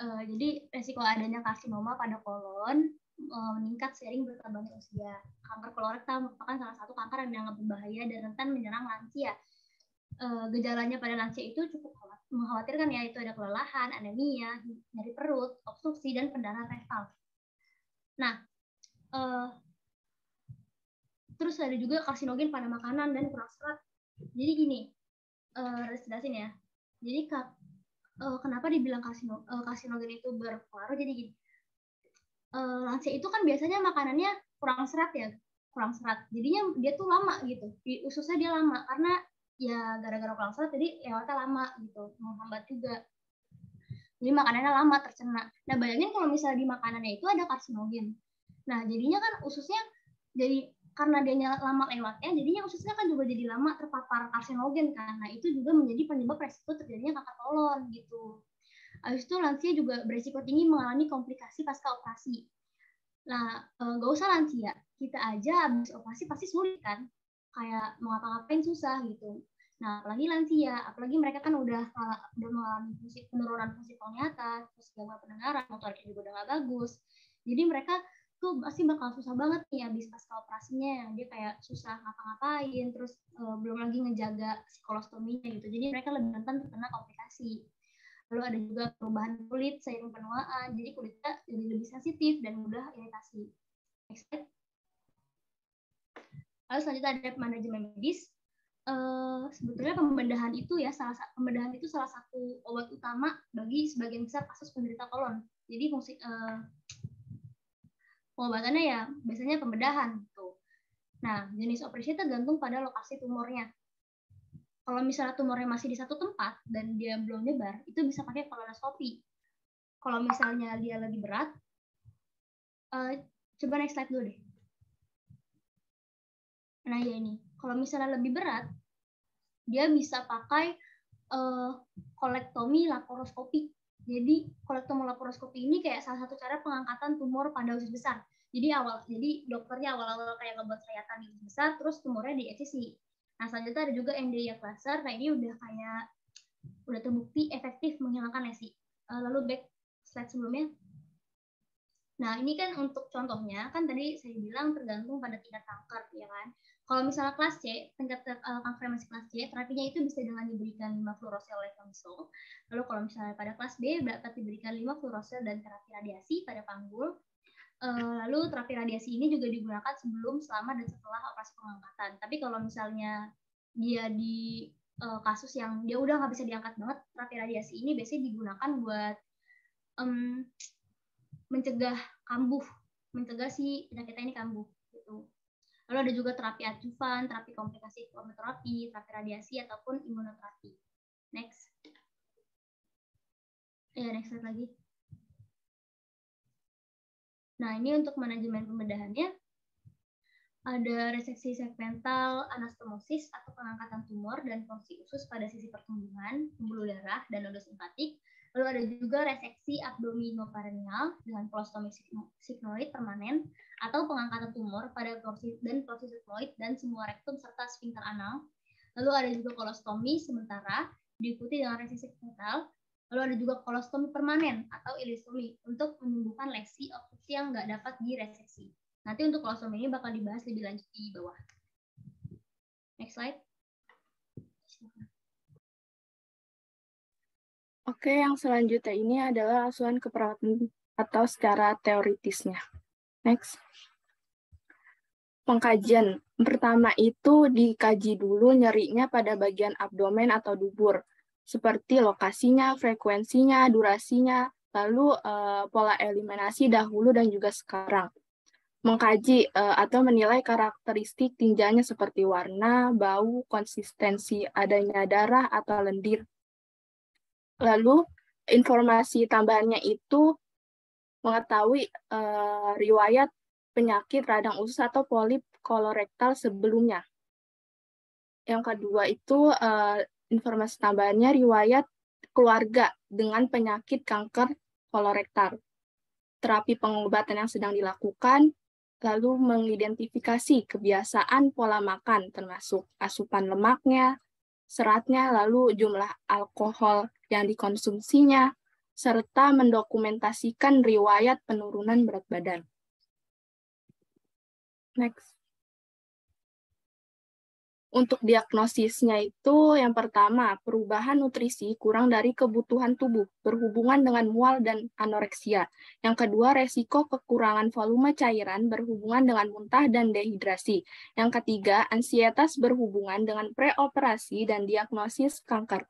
Jadi resiko adanya karsinoma pada kolon meningkat seiring bertambahnya usia. Kanker kolorektal merupakan salah satu kanker yang dianggap berbahaya dan rentan menyerang lansia. gejalanya pada lansia itu cukup mengkhawatirkan ya, itu ada kelelahan, anemia, nyeri perut, obstruksi, dan pendarahan rektal. Nah, terus ada juga karsinogen pada makanan dan kurang serat. Jadi gini, harus jelasin ya. Jadi kenapa dibilang karsinogen itu berpengaruh? Jadi gini, lansia itu kan biasanya makanannya kurang serat ya, kurang serat. Jadinya dia tuh lama gitu, di ususnya dia lama karena ya gara-gara kurang serat jadi lewatnya lama gitu, menghambat juga. Jadi makanannya lama tercerna. Nah bayangin kalau misalnya di makanannya itu ada karsinogen. Nah jadinya kan ususnya jadi karena dia lama lewatnya, jadinya ususnya kan juga jadi lama terpapar karsinogen kan. Nah itu juga menjadi penyebab resiko terjadinya kanker kolon gitu. Habis itu lansia juga beresiko tinggi mengalami komplikasi pasca operasi. Nah, nggak usah lansia, kita aja habis operasi pasti sulit kan, kayak mau ngapa-ngapain susah gitu. Nah, apalagi lansia, apalagi mereka kan udah mengalami penurunan fungsi penglihatan, terus gangguan pendengaran, motoriknya juga udah nggak bagus. Jadi mereka tuh pasti bakal susah banget nih habis pasca operasinya, dia kayak susah ngapa-ngapain, terus belum lagi ngejaga psikolostominya gitu. Jadi mereka lebih rentan terkena komplikasi. Lalu ada juga perubahan kulit seiring penuaan, jadi kulitnya jadi lebih sensitif dan mudah iritasi. Next slide. Lalu selanjutnya ada manajemen medis. Sebetulnya pembedahan itu salah satu obat utama bagi sebagian besar kasus penderita kolon. Jadi fungsi pengobatannya ya biasanya pembedahan gitu. Nah, jenis operasi tergantung pada lokasi tumornya. Kalau misalnya tumornya masih di satu tempat dan dia belum nyebar, itu bisa pakai kolonoskopi. Kalau misalnya dia lebih berat, coba next slide dulu deh. Nah ya ini, kalau misalnya lebih berat, dia bisa pakai kolektomi laparoskopi. Jadi kolektomi laparoskopi ini kayak salah satu cara pengangkatan tumor pada usus besar. Jadi dokternya awal-awal kayak ngebuat sayatan di usus besar, terus tumornya diesisi. Nah selanjutnya ada juga MDIA laser. Nah ini udah terbukti efektif menghilangkan lesi. Lalu back slide sebelumnya. Nah ini kan untuk contohnya kan tadi saya bilang tergantung pada tingkat kanker ya kan. Kalau misalnya kelas C, tingkat kanker masih kelas C, terapinya itu bisa dengan diberikan 5 fluorosel lefamisol. Lalu kalau misalnya pada kelas B dapat diberikan 5 fluorosel dan terapi radiasi pada panggul. Lalu terapi radiasi ini juga digunakan sebelum, selama, dan setelah operasi pengangkatan. Tapi kalau misalnya dia di kasus yang dia udah nggak bisa diangkat banget, terapi radiasi ini biasanya digunakan buat mencegah kambuh, mencegah si penyakitnya ini kambuh gitu. Lalu ada juga terapi adjuvan, terapi komplikasi kemoterapi, terapi radiasi ataupun imunoterapi. Next. Next slide lagi. Nah, ini untuk manajemen pembedahannya ada reseksi segmental anastomosis atau pengangkatan tumor dan fungsi usus pada sisi pertumbuhan, pembuluh darah, dan noda simpatik. Lalu ada juga reseksi abdominopareneal dengan kolostomi sigmoid permanen atau pengangkatan tumor pada porsi sigmoid dan semua rektum serta sphincter anal. Lalu ada juga kolostomi sementara diikuti dengan reseksi segmental. Lalu ada juga kolostomi permanen atau ileostomi untuk menyembuhkan lesi obstruksi yang nggak dapat direseksi. Nanti untuk kolostomi ini bakal dibahas lebih lanjut di bawah. Next slide. Oke, yang selanjutnya ini adalah asuhan keperawatan atau secara teoritisnya. Next. Pengkajian. Pertama itu dikaji dulu nyerinya pada bagian abdomen atau dubur, seperti lokasinya, frekuensinya, durasinya, lalu pola eliminasi dahulu dan juga sekarang. Mengkaji atau menilai karakteristik tinjanya seperti warna, bau, konsistensi adanya darah atau lendir. Lalu informasi tambahannya itu mengetahui riwayat penyakit radang usus atau polip kolorektal sebelumnya. Yang kedua itu informasi tambahannya riwayat keluarga dengan penyakit kanker kolorektal. Terapi pengobatan yang sedang dilakukan, lalu mengidentifikasi kebiasaan pola makan termasuk asupan lemaknya, seratnya, lalu jumlah alkohol yang dikonsumsinya, serta mendokumentasikan riwayat penurunan berat badan. Next. Untuk diagnosisnya itu yang pertama, perubahan nutrisi kurang dari kebutuhan tubuh berhubungan dengan mual dan anoreksia. Yang kedua, resiko kekurangan volume cairan berhubungan dengan muntah dan dehidrasi. Yang ketiga, ansietas berhubungan dengan preoperasi dan diagnosis kanker.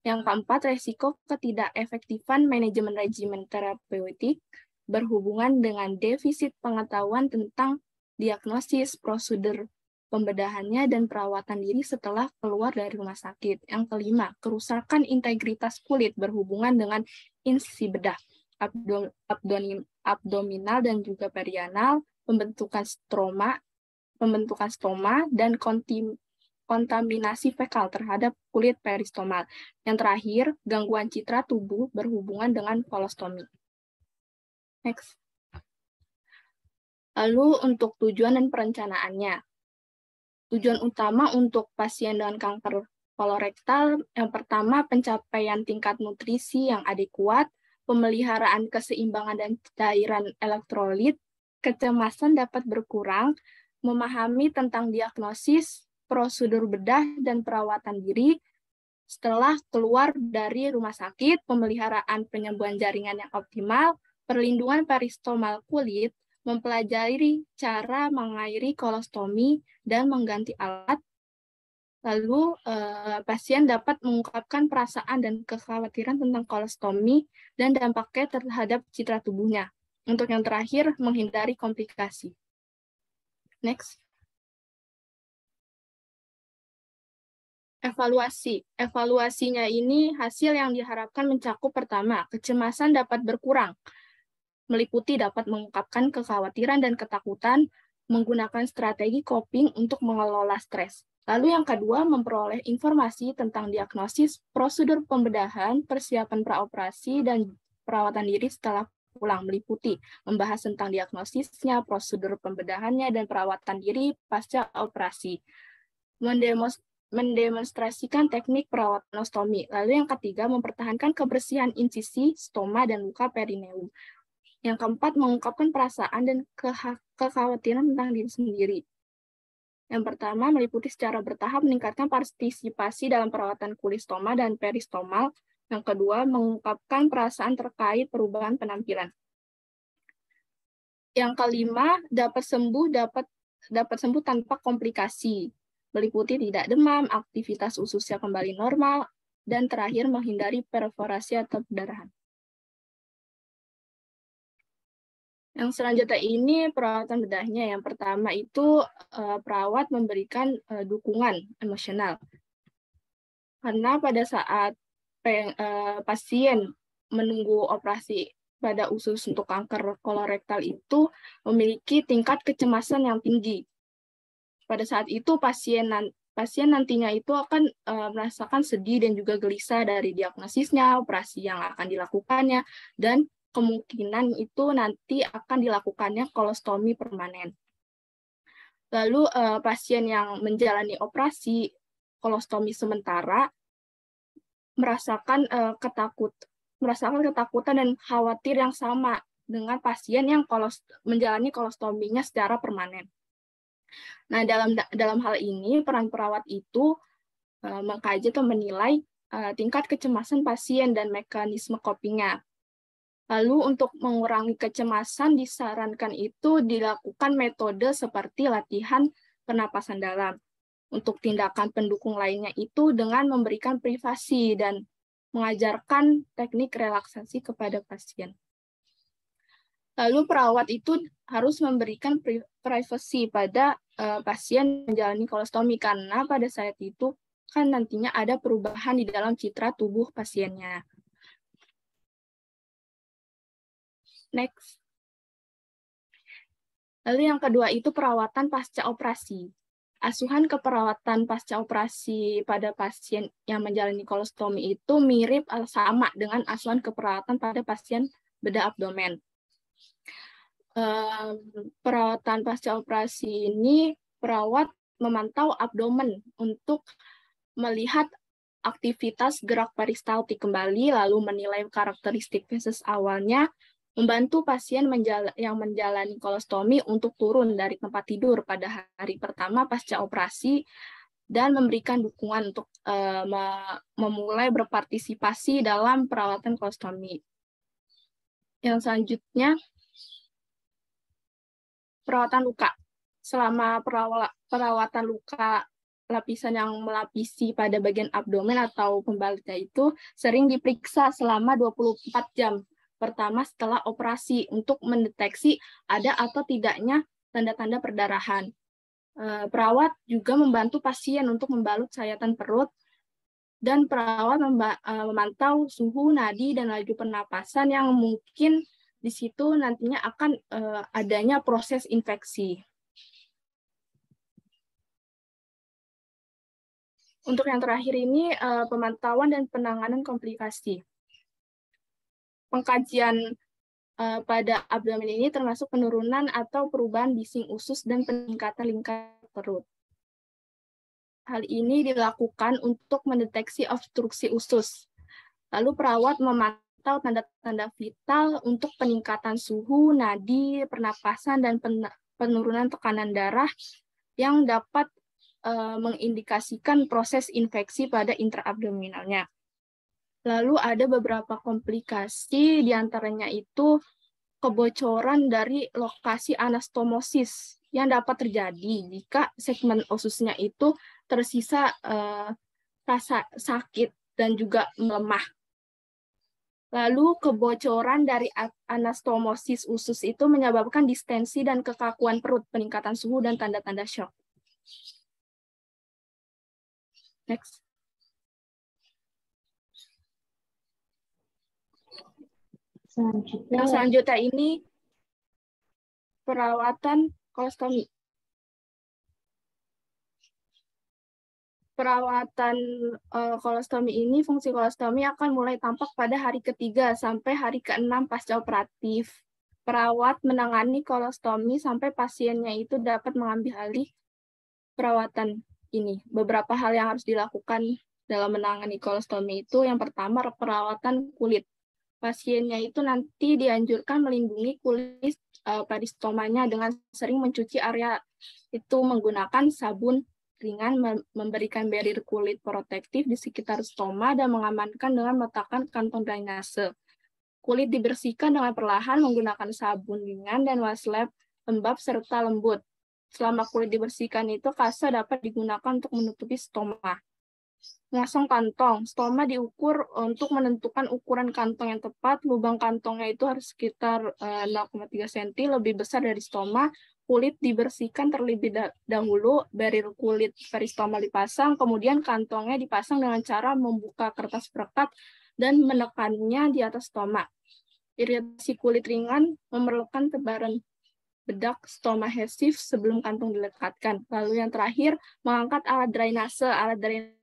Yang keempat, resiko ketidakefektifan manajemen regimen terapeutik berhubungan dengan defisit pengetahuan tentang diagnosis, prosedur pembedahannya, dan perawatan diri setelah keluar dari rumah sakit. Yang kelima, kerusakan integritas kulit berhubungan dengan insisi bedah, abdominal dan juga perianal, pembentukan stoma, dan kontaminasi fekal terhadap kulit peristomal. Yang terakhir, gangguan citra tubuh berhubungan dengan kolostomi. Next. Lalu untuk tujuan dan perencanaannya. Tujuan utama untuk pasien dengan kanker kolorektal, yang pertama pencapaian tingkat nutrisi yang adekuat, pemeliharaan keseimbangan dan cairan elektrolit, kecemasan dapat berkurang, memahami tentang diagnosis, prosedur bedah, dan perawatan diri setelah keluar dari rumah sakit, pemeliharaan penyembuhan jaringan yang optimal, perlindungan peristomal kulit, mempelajari cara mengairi kolostomi, dan mengganti alat. Lalu, pasien dapat mengungkapkan perasaan dan kekhawatiran tentang kolostomi dan dampaknya terhadap citra tubuhnya. Untuk yang terakhir, menghindari komplikasi. Next. Evaluasi. Evaluasinya ini hasil yang diharapkan mencakup pertama, kecemasan dapat berkurang, meliputi dapat mengungkapkan kekhawatiran dan ketakutan, menggunakan strategi coping untuk mengelola stres. Lalu yang kedua, memperoleh informasi tentang diagnosis, prosedur pembedahan, persiapan praoperasi, dan perawatan diri setelah pulang, meliputi membahas tentang diagnosisnya, prosedur pembedahannya, dan perawatan diri pasca operasi. Mendemonstrasikan teknik perawatan ostomi. Lalu yang ketiga, mempertahankan kebersihan insisi, stoma, dan luka perineum. Yang keempat, mengungkapkan perasaan dan kekhawatiran tentang diri sendiri. Yang pertama, meliputi secara bertahap meningkatkan partisipasi dalam perawatan kulit stoma dan peristomal. Yang kedua, mengungkapkan perasaan terkait perubahan penampilan. Yang kelima, dapat sembuh tanpa komplikasi, meliputi tidak demam, aktivitas ususnya kembali normal, dan terakhir menghindari perforasi atau perdarahan. Yang selanjutnya ini perawatan bedahnya. Yang pertama itu perawat memberikan dukungan emosional. Karena pada saat pasien menunggu operasi pada usus untuk kanker kolorektal itu memiliki tingkat kecemasan yang tinggi. Pada saat itu pasien nantinya itu akan merasakan sedih dan juga gelisah dari diagnosisnya, operasi yang akan dilakukannya, dan kemungkinan itu nanti akan dilakukannya kolostomi permanen. Lalu pasien yang menjalani operasi kolostomi sementara merasakan ketakutan dan khawatir yang sama dengan pasien yang menjalani kolostominya secara permanen. Nah, dalam hal ini peran perawat itu mengkaji atau menilai tingkat kecemasan pasien dan mekanisme copingnya. Lalu untuk mengurangi kecemasan disarankan itu dilakukan metode seperti latihan pernapasan dalam. Untuk tindakan pendukung lainnya itu dengan memberikan privasi dan mengajarkan teknik relaksasi kepada pasien. Lalu perawat itu harus memberikan privasi pada pasien menjalani kolostomi karena pada saat itu kan nantinya ada perubahan di dalam citra tubuh pasiennya. Next. Lalu yang kedua itu perawatan pasca operasi. Asuhan keperawatan pasca operasi pada pasien yang menjalani kolostomi itu mirip sama dengan asuhan keperawatan pada pasien bedah abdomen. Perawatan pasca operasi ini perawat memantau abdomen untuk melihat aktivitas gerak peristaltik kembali, lalu menilai karakteristik feses awalnya, membantu pasien yang menjalani kolostomi untuk turun dari tempat tidur pada hari pertama pasca operasi, dan memberikan dukungan untuk memulai berpartisipasi dalam perawatan kolostomi. Yang selanjutnya, perawatan luka. Selama perawatan luka, lapisan yang melapisi pada bagian abdomen atau pembalitnya itu sering diperiksa selama 24 jam pertama setelah operasi untuk mendeteksi ada atau tidaknya tanda-tanda perdarahan. Perawat juga membantu pasien untuk membalut sayatan perut, dan perawat memantau suhu, nadi, dan laju pernapasan yang mungkin di situ nantinya akan adanya proses infeksi. Untuk yang terakhir ini, pemantauan dan penanganan komplikasi. Pengkajian pada abdomen ini termasuk penurunan atau perubahan bising usus dan peningkatan lingkar perut. Hal ini dilakukan untuk mendeteksi obstruksi usus. Lalu perawat memantau tanda-tanda vital untuk peningkatan suhu, nadi, pernapasan, dan penurunan tekanan darah yang dapat mengindikasikan proses infeksi pada intraabdominalnya. Lalu ada beberapa komplikasi, diantaranya itu kebocoran dari lokasi anastomosis yang dapat terjadi jika segmen ususnya itu tersisa rasa sakit dan juga melemah. Lalu kebocoran dari anastomosis usus itu menyebabkan distensi dan kekakuan perut, peningkatan suhu, dan tanda-tanda shock. Next. Selanjutnya ini perawatan kolostomi. Perawatan kolostomi ini, fungsi kolostomi akan mulai tampak pada hari ketiga sampai hari ke-6 pasca operatif. Perawat menangani kolostomi sampai pasiennya itu dapat mengambil alih perawatan ini. Beberapa hal yang harus dilakukan dalam menangani kolostomi itu, yang pertama perawatan kulit. Pasiennya itu nanti dianjurkan melindungi kulit peristomanya dengan sering mencuci area itu menggunakan sabun ringan, memberikan barrier kulit protektif di sekitar stoma, dan mengamankan dengan meletakkan kantong drainase. Kulit dibersihkan dengan perlahan menggunakan sabun ringan dan washcloth lembab serta lembut. Selama kulit dibersihkan itu, kasa dapat digunakan untuk menutupi stoma. Memasang kantong. Stoma diukur untuk menentukan ukuran kantong yang tepat. Lubang kantongnya itu harus sekitar 0,3 cm, lebih besar dari stoma. Kulit dibersihkan terlebih dahulu, barrier kulit peristoma dipasang, kemudian kantongnya dipasang dengan cara membuka kertas perekat dan menekannya di atas stoma. Iritasi kulit ringan memerlukan tebaran bedak stomahesif sebelum kantong dilekatkan. Lalu yang terakhir, mengangkat alat drainase. Alat drainase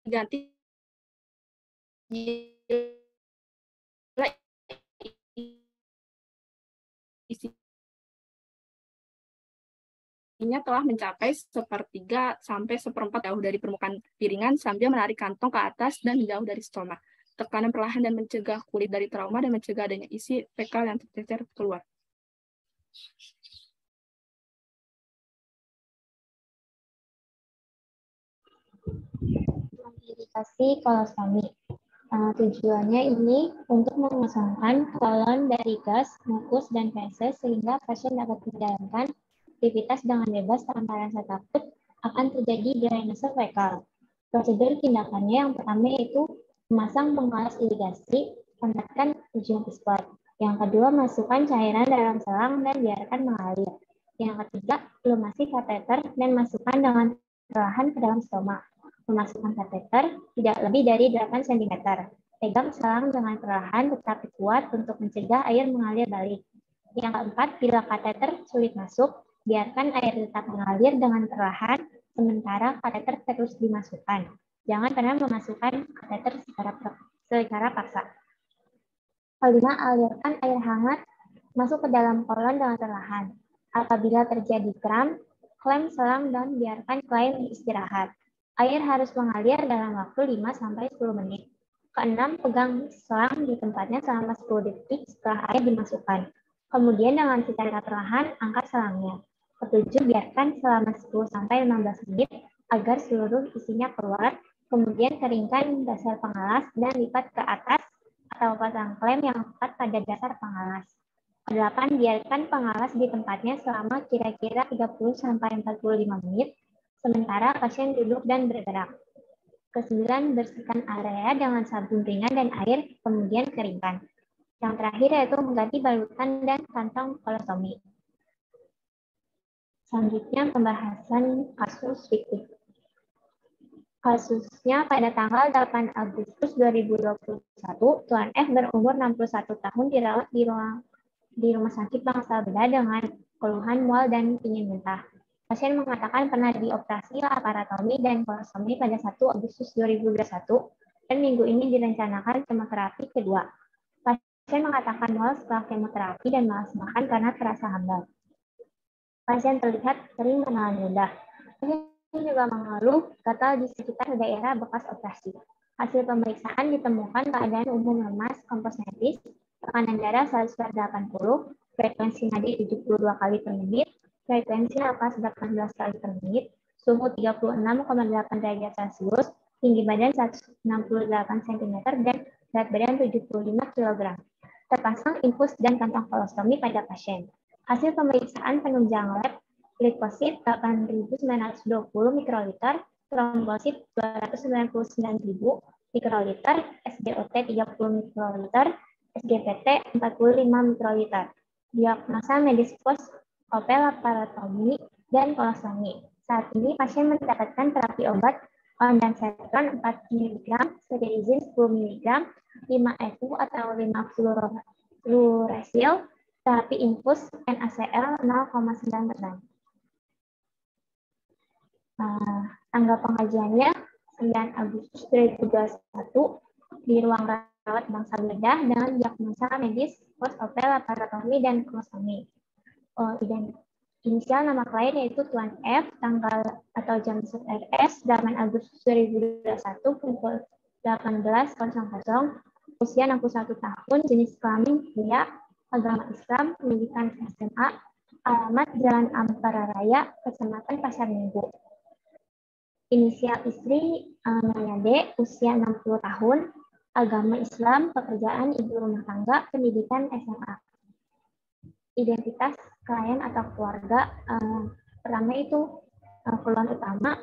diganti isinya telah mencapai 1/3 sampai 1/4 jauh dari permukaan piringan sambil menarik kantong ke atas dan jauh dari stoma. Tekanan perlahan dan mencegah kulit dari trauma dan mencegah adanya isi fekal yang tercecer keluar. Iritasi kolostomi. Tujuannya ini untuk mengosongkan kolon dari gas, mukus, dan feses sehingga pasien dapat menjalankan aktivitas dengan bebas tanpa rasa takut akan terjadi drainase fekal. Prosedur tindakannya yang pertama yaitu memasang pengalas irigasi, kontakkan ujung spot. Yang kedua, masukkan cairan dalam selang dan biarkan mengalir. Yang ketiga, lumasi kateter dan masukkan dengan perlahan ke dalam stoma. Memasukkan kateter tidak lebih dari 8 cm. Pegang selang dengan perlahan tetapi kuat untuk mencegah air mengalir balik. Yang keempat, bila kateter sulit masuk, biarkan air tetap mengalir dengan perlahan, sementara kateter terus dimasukkan. Jangan pernah memasukkan kateter secara paksa. Kelima, alirkan air hangat masuk ke dalam kolon dengan perlahan. Apabila terjadi kram, klem selang dan biarkan klien istirahat. Air harus mengalir dalam waktu 5-10 menit. Keenam, pegang selang di tempatnya selama 10 detik setelah air dimasukkan. Kemudian dengan secara perlahan, angkat selangnya. Ketujuh, biarkan selama 10-15 menit agar seluruh isinya keluar. Kemudian keringkan dasar pengalas dan lipat ke atas atau pasang klem yang tepat pada dasar pengalas. Ke-8, biarkan pengalas di tempatnya selama kira-kira 30-45 menit, sementara pasien duduk dan bergerak. Ke-9, bersihkan area dengan sabun ringan dan air, kemudian keringkan. Yang terakhir yaitu mengganti balutan dan kantong kolostomi. Selanjutnya, pembahasan kasus fiktif. Kasusnya pada tanggal 8 Agustus 2021, Tuan F berumur 61 tahun dirawat di rumah sakit Bangsal Bedah dengan keluhan mual dan ingin muntah. Pasien mengatakan pernah dioperasi laparotomi dan kolostomi pada 1 Agustus 2021 dan minggu ini direncanakan kemoterapi kedua. Pasien mengatakan mual setelah kemoterapi dan malas makan karena terasa hambar. Pasien terlihat sering menelan ludah. Pasien juga mengeluh gatal di sekitar daerah bekas operasi. Hasil pemeriksaan ditemukan keadaan umum lemas komposnetis, tekanan darah 180, frekuensi nadi 72 kali per menit, frekuensi nafas 18 kali per menit, suhu 36,8 derajat Celcius, tinggi badan 168 cm, dan berat badan 75 kg. Terpasang infus dan kantong kolostomi pada pasien. Hasil pemeriksaan penunjang lab, leukosit 8.920 mikroliter, trombosit 299.000 mikroliter, SGOT 30 mikroliter, SGPT 45 mikroliter. Diagnosa medis post-op laparotomi dan kolostomi. Saat ini pasien mendapatkan terapi obat ondansetron 4 mg, cetirizine 10 mg, 5 FU atau 5 fluoresil, terapi infus NaCl 0,9%. Tanggal pengajiannya 9 Agustus 2021 di ruang rawat Bangsal Bedah dengan diagnosa medis post-op laparotomi dan kolostomi. Inisial nama klien yaitu Tuan F, tanggal atau jam RS 8 Agustus 2021 pukul 18.00, usia 61 tahun, jenis kelamin pria, agama Islam, pendidikan SMA, alamat Jalan Ampera Raya, Kecamatan Pasar Minggu. Inisial istri Mayade, usia 60 tahun, agama Islam, pekerjaan ibu rumah tangga, pendidikan SMA. Identitas klien atau keluarga, pertama itu keluhan utama,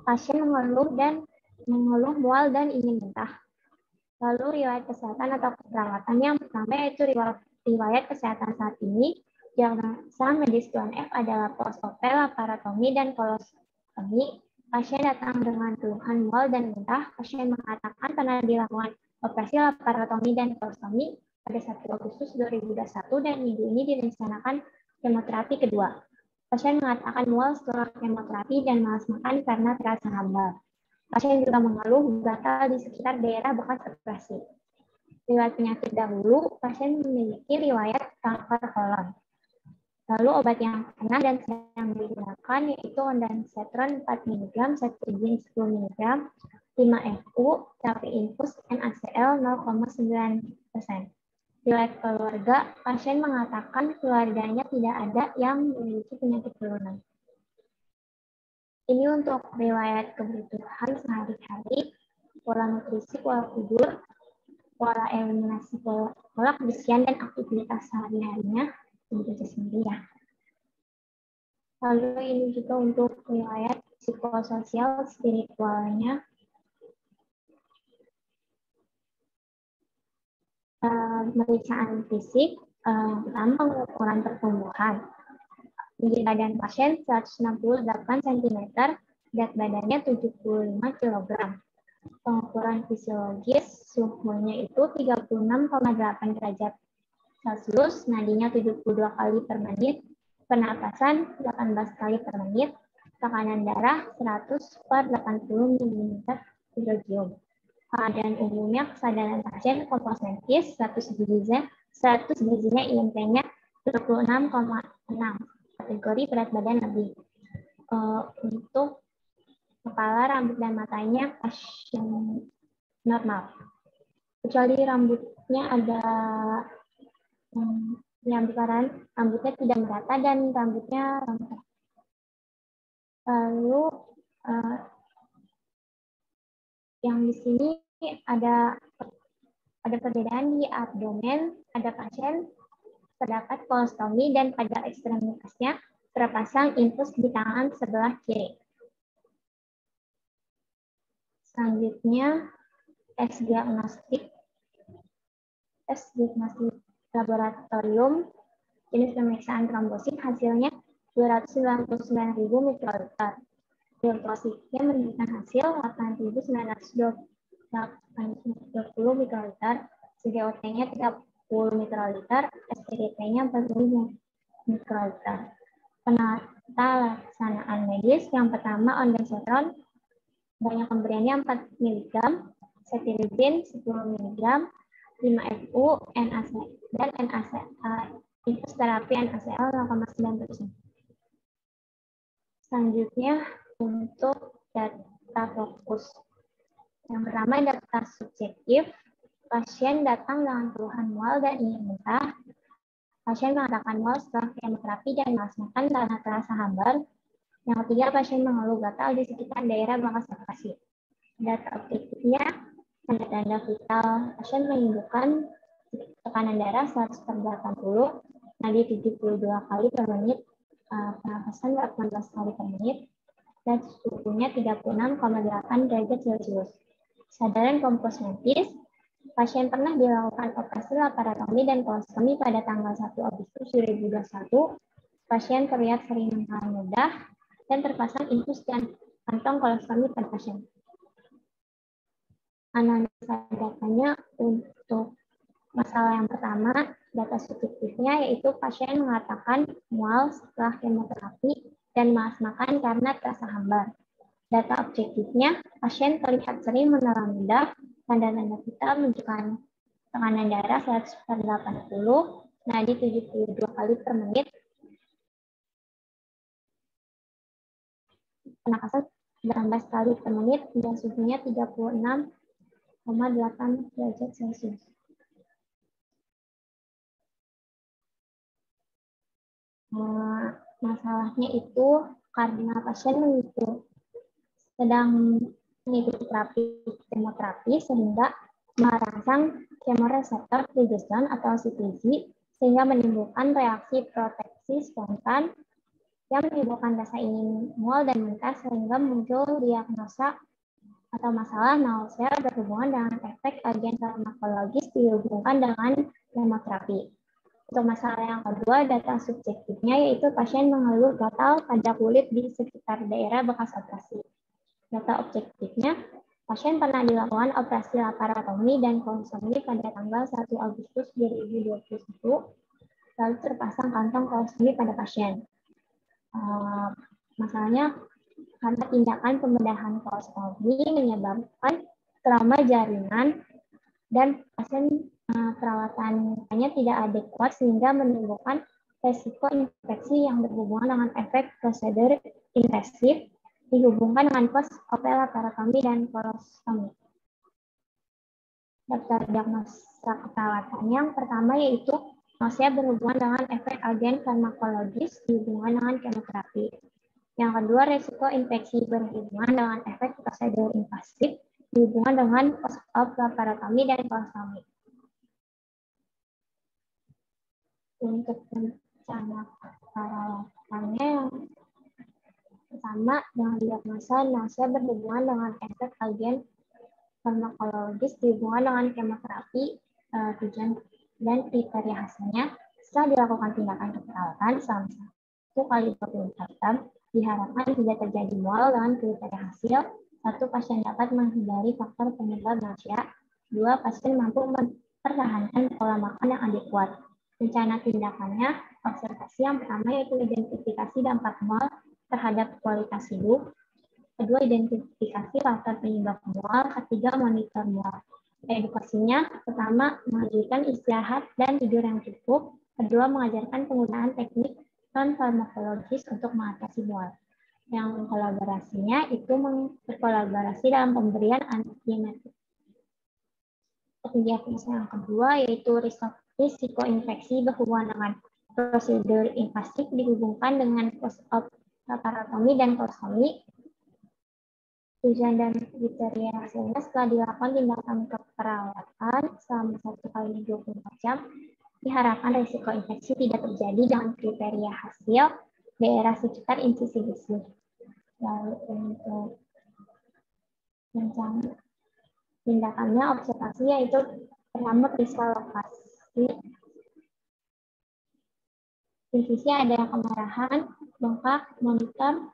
pasien mengeluh mual dan ingin muntah. Lalu riwayat kesehatan atau perawatan yang pertama yaitu riwayat kesehatan saat ini. Diagnosa medis Tuan F adalah post-op laparotomi dan kolostomi. Pasien datang dengan keluhan mual dan muntah. Pasien mengatakan pernah dilakukan operasi laparotomi dan kolostomi pada 1 Agustus 2021 dan minggu ini direncanakan kemoterapi kedua. Pasien mengatakan mual setelah kemoterapi dan malas makan karena terasa hambar. Pasien juga mengeluh gatal di sekitar daerah bekas operasi. Riwayat penyakit dahulu, pasien memiliki riwayat kanker kolon. Lalu obat yang pernah dan sedang digunakan yaitu ondansetron 4 mg, cetirizine 10 mg, 5 FU, terapi infus NaCl 0,9%. Riwayat keluarga, pasien mengatakan keluarganya tidak ada yang memiliki penyakit turunan. Ini untuk riwayat kebutuhan sehari-hari, pola nutrisi, pola tidur, pola eliminasi, pola kebersihan, dan aktivitas sehari-harinya begitu sendiri ya. Lalu ini juga untuk riwayat psikososial spiritualnya. Pemeriksaan fisik, pertama pengukuran pertumbuhan. Tinggi badan pasien 168 cm, berat badannya 75 kg. Pengukuran fisiologis, suhunya itu 36,8 derajat Celcius, nadinya 72 kali per menit, pernapasan 18 kali per menit, tekanan darah 100 per 80 mm hidrogium. Keadaan umumnya kesadaran pasien komposnetis, 100 gizinya IMP-nya 26,6, kategori berat badan lebih. Untuk kepala, rambut, dan matanya pasien normal. Kecuali rambutnya ada penyambaran, rambutnya tidak merata dan rambutnya rontok. Lalu Yang di sini ada perbedaan di abdomen, ada pasien terdapat kolostomi dan pada ekstremitasnya terpasang infus di tangan sebelah kiri. Selanjutnya, tes diagnostik laboratorium jenis pemeriksaan trombosit hasilnya 299.000 mikroliter. Trombositnya menunjukkan hasil 8.920 mikroliter, CGOT-nya 30 mikroliter, SPGT-nya 40 mikroliter. Penata laksanaan medis yang pertama ondansetron, banyak pemberiannya 4 mg, cetirizine 10 mg, 5FU, NaC, dan infus terapi NaCl 0,9%. Selanjutnya untuk data fokus. Yang pertama data subjektif, pasien datang dengan keluhan mual dan ingin muntah. Pasien mengatakan mual setelah kemoterapi dan malas makan karena terasa hambar. Yang ketiga, pasien mengeluh gatal di sekitar daerah bekas operasi. Data objektifnya, tanda-tanda vital pasien menunjukkan tekanan darah 100/80, nadi 72 kali per menit, pernapasan 18 kali per menit, dan suhunya 36,8 derajat Celcius. Kesadaran kompos medis, pasien pernah dilakukan operasi laparotomi dan kolostomi pada tanggal 1 Agustus 2021. Pasien terlihat sering muntah mudah dan terpasang infus dan kantong kolostomi pada pasien. Analisa datanya untuk masalah yang pertama, data subjektifnya yaitu pasien mengatakan mual setelah kemoterapi dan malas makan karena terasa hambar. Data objektifnya, pasien terlihat sering menelan ludah, tanda-tanda vital menunjukkan tekanan darah 100/80, nadi 72 kali per menit, pernapasan 18 kali per menit, dan suhunya 36,8 derajat Celcius. Masalahnya itu karena pasien sedang mengikuti kemoterapi sehingga merangsang kemoreseptor progesterone atau CTG sehingga menimbulkan reaksi proteksi spontan yang menimbulkan rasa ingin mual dan muntah sehingga muncul diagnosa atau masalah nausea berhubungan dengan efek agen farmakologis dihubungkan dengan kemoterapi. Untuk masalah yang kedua, data subjektifnya yaitu pasien mengeluh gatal pada kulit di sekitar daerah bekas operasi. Data objektifnya, pasien pernah dilakukan operasi laparotomi dan kolostomi pada tanggal 1 Agustus 2021, lalu terpasang kantong kolostomi pada pasien. Masalahnya, karena tindakan pembedahan kolostomi menyebabkan trauma jaringan dan pasien perawatannya tidak adekuat sehingga menimbulkan resiko infeksi yang berhubungan dengan efek prosedur invasif dihubungkan dengan post-op laparotomi dan kolostomi. Daftar diagnosa keperawatan yang pertama yaitu nausea berhubungan dengan efek agen farmakologis dihubungkan dengan kemoterapi. Yang kedua, resiko infeksi berhubungan dengan efek prosedur invasif dihubungan dengan post-op laparotomi dan kolostomi. Untuk rencana perawatannya yang pertama, dengan diagnosa nausea berhubungan dengan efek agen farmakologis dihubungan dengan kemoterapi, tujuan dan kriteria hasilnya. Setelah dilakukan tindakan keperawatan selama 1 x 24 jam, diharapkan tidak terjadi mual dengan kriteria hasil. 1. Pasien dapat menghindari faktor penyebab nausea. 2. Pasien mampu mempertahankan pola makan yang adekuat. Rencana tindakannya, observasi yang pertama yaitu identifikasi dampak mual terhadap kualitas hidup. Kedua, identifikasi faktor penyebab mual. Ketiga, monitor mual. Edukasinya, pertama, mengajarkan istirahat dan tidur yang cukup. Kedua, mengajarkan penggunaan teknik non-farmakologis untuk mengatasi mual. Yang kolaborasinya itu berkolaborasi dalam pemberian antiemetik. Diagnosa yang kedua yaitu risiko infeksi berhubungan dengan prosedur invasif dihubungkan dengan post-op laparotomi dan kolostomi. Tujuan dan kriteria hasilnya setelah dilakukan tindakan keperawatan selama 1 kali 24 jam, diharapkan risiko infeksi tidak terjadi dengan kriteria hasil daerah sekitar insisi besi. Lalu untuk rencana tindakannya observasi, yaitu pertama periksa lokasi insisi ada kemerahan, bengkak, monitor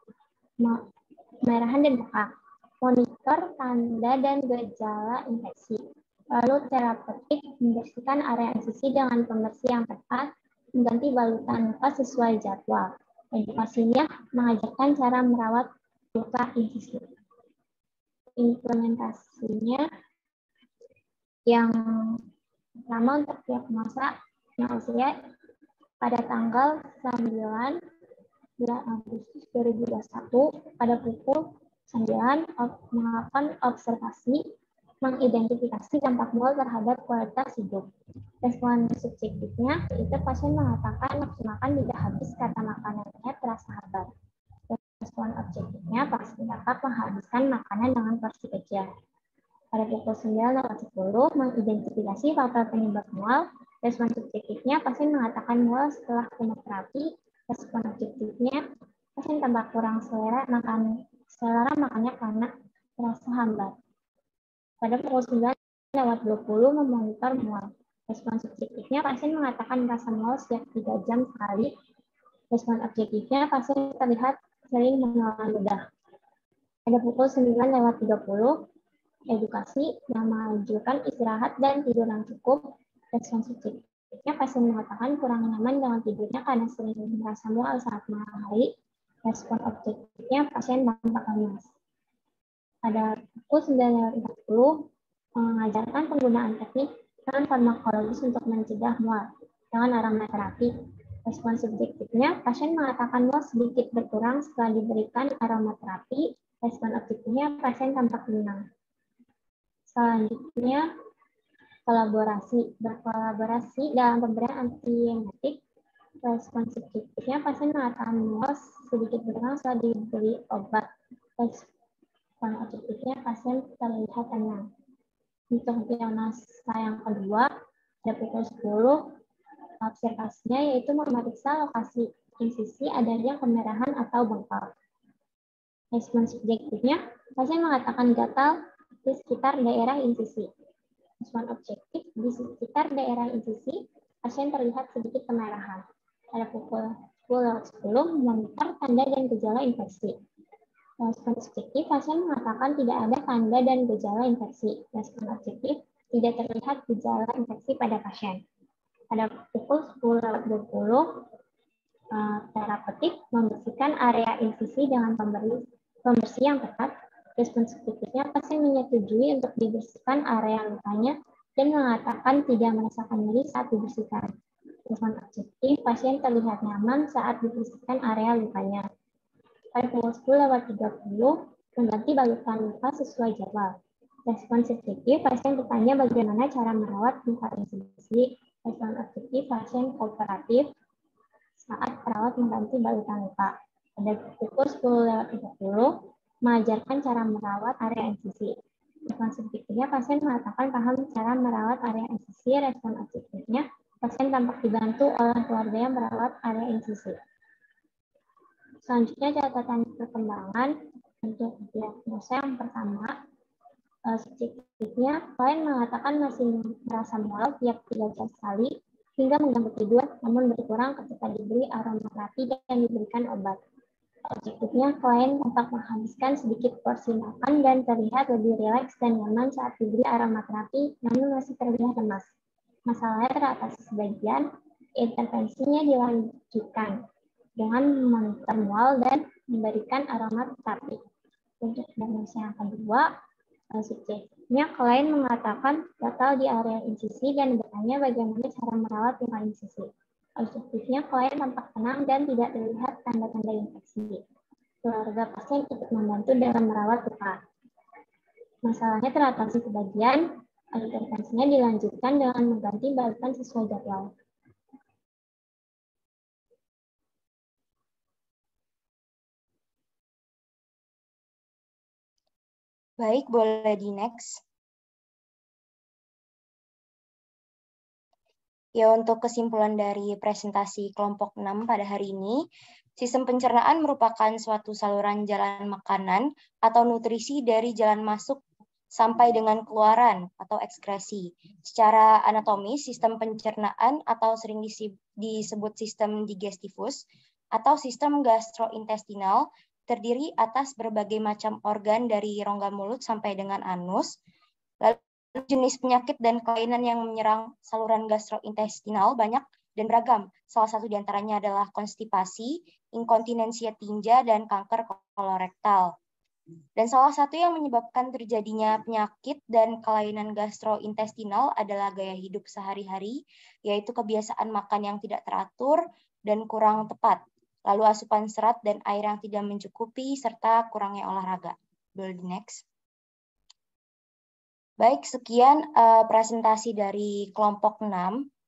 kemerahan dan bengkak, monitor tanda dan gejala infeksi. Lalu terapeutik, membersihkan area insisi dengan pembersih yang tepat, mengganti balutan luka sesuai jadwal. Edukasinya mengajarkan cara merawat luka insisi. Implementasinya yang pertama untuk diagnosa yang usia pada tanggal 9 bulan Agustus 2021 pada pukul 9 melakukan observasi, mengidentifikasi dampak mual terhadap kualitas hidup. Respon subjektifnya itu pasien mengatakan nafsu makan tidak habis karena makanannya terasa hambar. Respon objektifnya pasien dapat menghabiskan makanan dengan porsi kecil. Pada pukul 9.10 mengidentifikasi faktor penyebab mual. Respon subjektifnya pasien mengatakan mual setelah kemoterapi. Respon objektifnya pasien tampak kurang selera makannya karena terasa hambar. Pada pukul 9.20 memonitor mual. Respon subjektifnya pasien mengatakan merasa mual setiap 3 jam sekali. Respon objektifnya pasien terlihat sering mengeluarkan ludah. Pada pukul 9.30 edukasi yang menganjurkan istirahat dan tidur yang cukup. Respon subjektifnya pasien mengatakan kurang nyaman dengan tidurnya karena sering merasa mual saat malam hari. Respon objektifnya pasien tampak lemas. Pada pukul 9.40 mengajarkan penggunaan teknik non farmakologis untuk mencegah mual dengan aromaterapi. Respon subjektifnya pasien mengatakan mual sedikit berkurang setelah diberikan aromaterapi. Respon objektifnya pasien tampak tenang. Selanjutnya, berkolaborasi dalam pemberian antiemetik. Respon subjektifnya pasien mengatakan mual sedikit berkurang setelah diberi obat. Respon objektifnya pasien terlihat tenang. Untuk diagnosa yang kedua, pada pukul 10, observasinya yaitu memeriksa lokasi insisi adanya kemerahan atau bengkak. Respon subjektifnya, pasien mengatakan gatal di sekitar daerah insisi. Respon objektif, di sekitar daerah insisi, pasien terlihat sedikit kemerahan. Pada pukul 10.10 memonitor tanda dan gejala infeksi. Respon subjektif, pasien mengatakan tidak ada tanda dan gejala infeksi. Respon objektif, tidak terlihat gejala infeksi pada pasien. Pada pukul 10.20, terapeutik membersihkan area insisi dengan pembersih yang tepat. Respon subjektifnya pasien menyetujui untuk dibersihkan area lukanya dan mengatakan tidak merasakan nyeri saat dibersihkan. Respon objektif, pasien terlihat nyaman saat dibersihkan area lukanya. Pada pukul 10.30 mengganti balutan luka sesuai jadwal. Respon subjektif, pasien bertanya bagaimana cara merawat luka insisi. Respon objektif, pasien kooperatif saat perawat mengganti balutan luka. Pada pukul 10.30 mengajarkan cara merawat area insisi. Respon subjektifnya, pasien mengatakan paham cara merawat area insisi. Respon objektifnya, pasien tampak dibantu oleh keluarga yang merawat area insisi. Selanjutnya, catatan perkembangan untuk diagnosa yang pertama. Subjektifnya, klien mengatakan masih merasa mual tiap 3 jam sekali hingga mengganggu tidur, namun berkurang ketika diberi aromaterapi dan diberikan obat. Objektifnya, klien tampak menghabiskan sedikit porsi makan dan terlihat lebih rileks dan nyaman saat diberi aromaterapi, namun masih terlihat lemas. Masalahnya teratasi sebagian, intervensinya dilanjutkan dengan memonitor mual dan memberikan aromaterapi. Untuk diagnosa yang kedua, subjektifnya, klien mengatakan gatal di area insisi dan bertanya bagaimana cara merawat luka insisi. Objektifnya, klien tampak tenang dan tidak terlihat tanda-tanda infeksi. Keluarga pasien ikut membantu dalam merawat luka. Masalahnya teratasi sebagian, intervensinya dilanjutkan dengan mengganti balutan sesuai jadwal. Baik, boleh di next. Ya, untuk kesimpulan dari presentasi kelompok 6 pada hari ini, sistem pencernaan merupakan suatu saluran jalan makanan atau nutrisi dari jalan masuk sampai dengan keluaran atau ekskresi. Secara anatomis, sistem pencernaan atau sering disebut sistem digestivus atau sistem gastrointestinal terdiri atas berbagai macam organ dari rongga mulut sampai dengan anus. Lalu jenis penyakit dan kelainan yang menyerang saluran gastrointestinal banyak dan beragam. Salah satu diantaranya adalah konstipasi, inkontinensia tinja, dan kanker kolorektal. Dan salah satu yang menyebabkan terjadinya penyakit dan kelainan gastrointestinal adalah gaya hidup sehari-hari, yaitu kebiasaan makan yang tidak teratur dan kurang tepat, lalu asupan serat dan air yang tidak mencukupi, serta kurangnya olahraga. Boleh di next. Baik, sekian presentasi dari kelompok 6.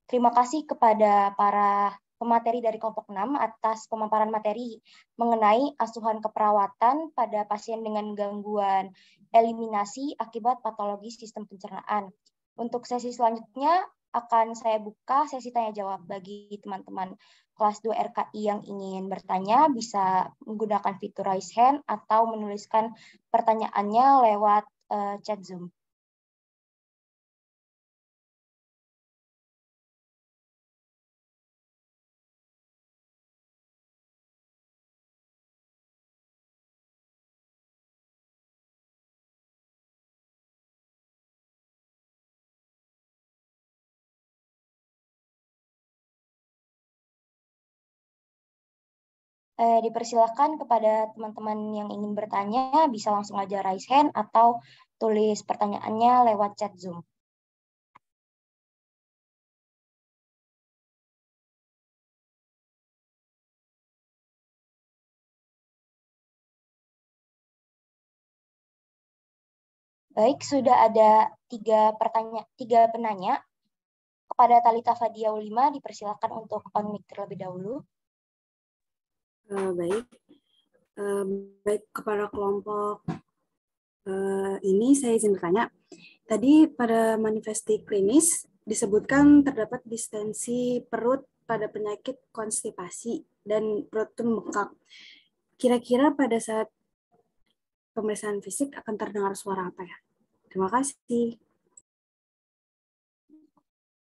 Terima kasih kepada para pemateri dari kelompok 6 atas pemaparan materi mengenai asuhan keperawatan pada pasien dengan gangguan eliminasi akibat patologi sistem pencernaan. Untuk sesi selanjutnya akan saya buka sesi tanya jawab bagi teman-teman kelas 2 RKI yang ingin bertanya, bisa menggunakan fitur raise hand atau menuliskan pertanyaannya lewat chat Zoom. Dipersilakan kepada teman-teman yang ingin bertanya, bisa langsung aja raise hand atau tulis pertanyaannya lewat chat Zoom. Baik, sudah ada tiga penanya. Kepada Talita Fadia Ulima, dipersilakan untuk on mic terlebih dahulu. Baik, kepada kelompok ini saya izin bertanya. Tadi pada manifesti klinis disebutkan terdapat distensi perut pada penyakit konstipasi dan perut itu membengkak. Kira-kira pada saat pemeriksaan fisik akan terdengar suara apa ya? Terima kasih.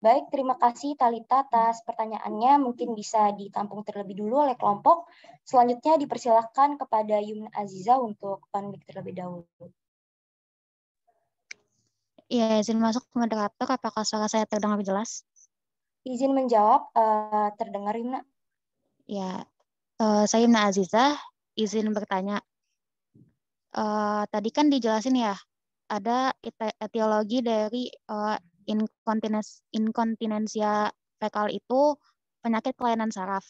Baik, terima kasih Talita atas pertanyaannya. Mungkin bisa ditampung terlebih dulu oleh kelompok. Selanjutnya dipersilakan kepada Yumna Aziza untuk on mic terlebih dahulu. Ya, izin masuk moderator. Apakah suara saya terdengar jelas? Izin menjawab, terdengar Yumna. Ya, saya Yumna Aziza. Izin bertanya. Tadi kan dijelasin ya, ada etiologi dari inkontinensia fekal itu penyakit kelainan saraf.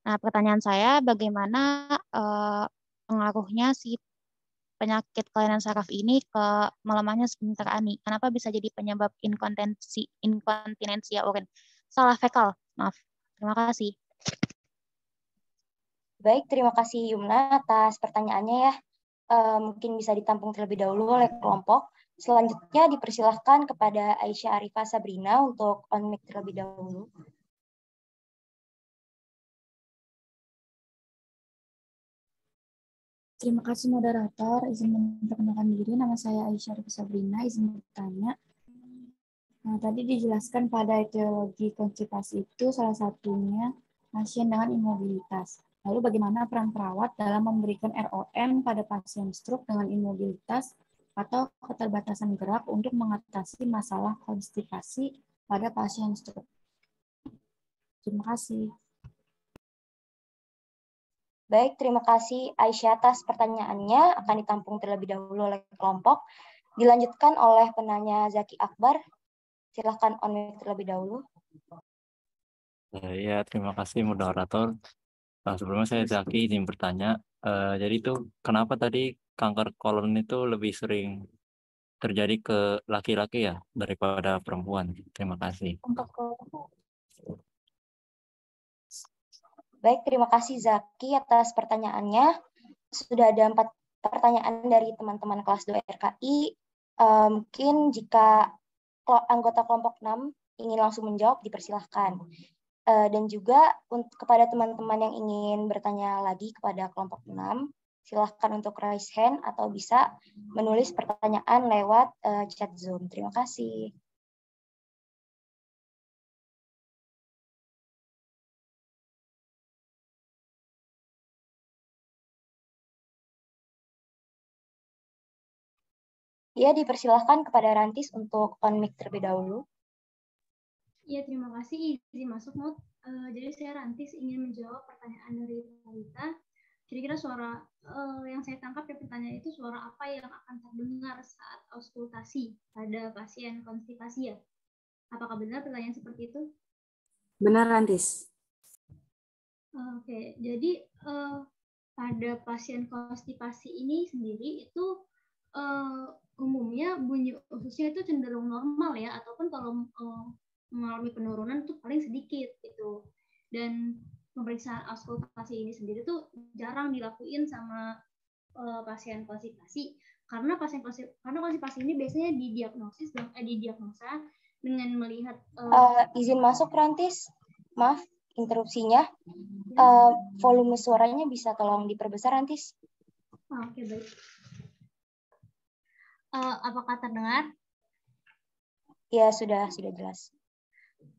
Nah, pertanyaan saya bagaimana pengaruhnya si penyakit kelainan saraf ini ke melemahnya sphincter ani? Kenapa bisa jadi penyebab inkontinensia urin? Salah fekal, maaf. Terima kasih. Baik, terima kasih Yumna atas pertanyaannya ya. Mungkin bisa ditampung terlebih dahulu oleh kelompok. Selanjutnya dipersilahkan kepada Aisyah Arifah Sabrina untuk on mic terlebih dahulu. Terima kasih moderator, izin memperkenalkan diri, nama saya Aisyah Arifah Sabrina, izin bertanya. Nah, tadi dijelaskan pada etiologi konstipasi itu salah satunya pasien dengan imobilitas. Lalu bagaimana peran perawat dalam memberikan ROM pada pasien stroke dengan imobilitas atau keterbatasan gerak untuk mengatasi masalah konstipasi pada pasien stroke? Terima kasih. Baik, terima kasih Aisyah atas pertanyaannya. Akan ditampung terlebih dahulu oleh kelompok. Dilanjutkan oleh penanya Zaki Akbar. Silakan on mic terlebih dahulu. Ya, terima kasih moderator. Sebelumnya saya Zaki izin bertanya. Jadi itu kenapa tadi kanker kolon itu lebih sering terjadi ke laki-laki ya daripada perempuan? Terima kasih. Baik, terima kasih Zaki atas pertanyaannya. Sudah ada pertanyaan dari teman-teman kelas 2 RKI. Mungkin jika anggota kelompok 6 ingin langsung menjawab, dipersilahkan. Dan juga kepada teman-teman yang ingin bertanya lagi kepada kelompok 6, silahkan untuk raise hand atau bisa menulis pertanyaan lewat chat Zoom. Terima kasih. Ya, dipersilahkan kepada Rantis untuk on mic terlebih dahulu. Ya, terima kasih. Izin masuk, Mut. Jadi saya Rantis ingin menjawab pertanyaan dari Talita. Kira-kira suara yang saya tangkap dari pertanyaan itu suara apa yang akan terdengar saat auskultasi pada pasien konstipasi ya? Apakah benar pertanyaan seperti itu? Benar, Rantis. Oke, jadi pada pasien konstipasi ini sendiri itu umumnya bunyi ususnya itu cenderung normal ya, ataupun kalau mengalami penurunan itu paling sedikit gitu. Dan pemeriksaan auskultasi ini sendiri tuh jarang dilakuin sama pasien konstipasi karena konstipasi ini biasanya didiagnosa dengan melihat izin masuk Rantis. Maaf interupsinya. Volume suaranya bisa tolong diperbesar Rantis. Oke, baik. Apakah terdengar? Ya, sudah jelas.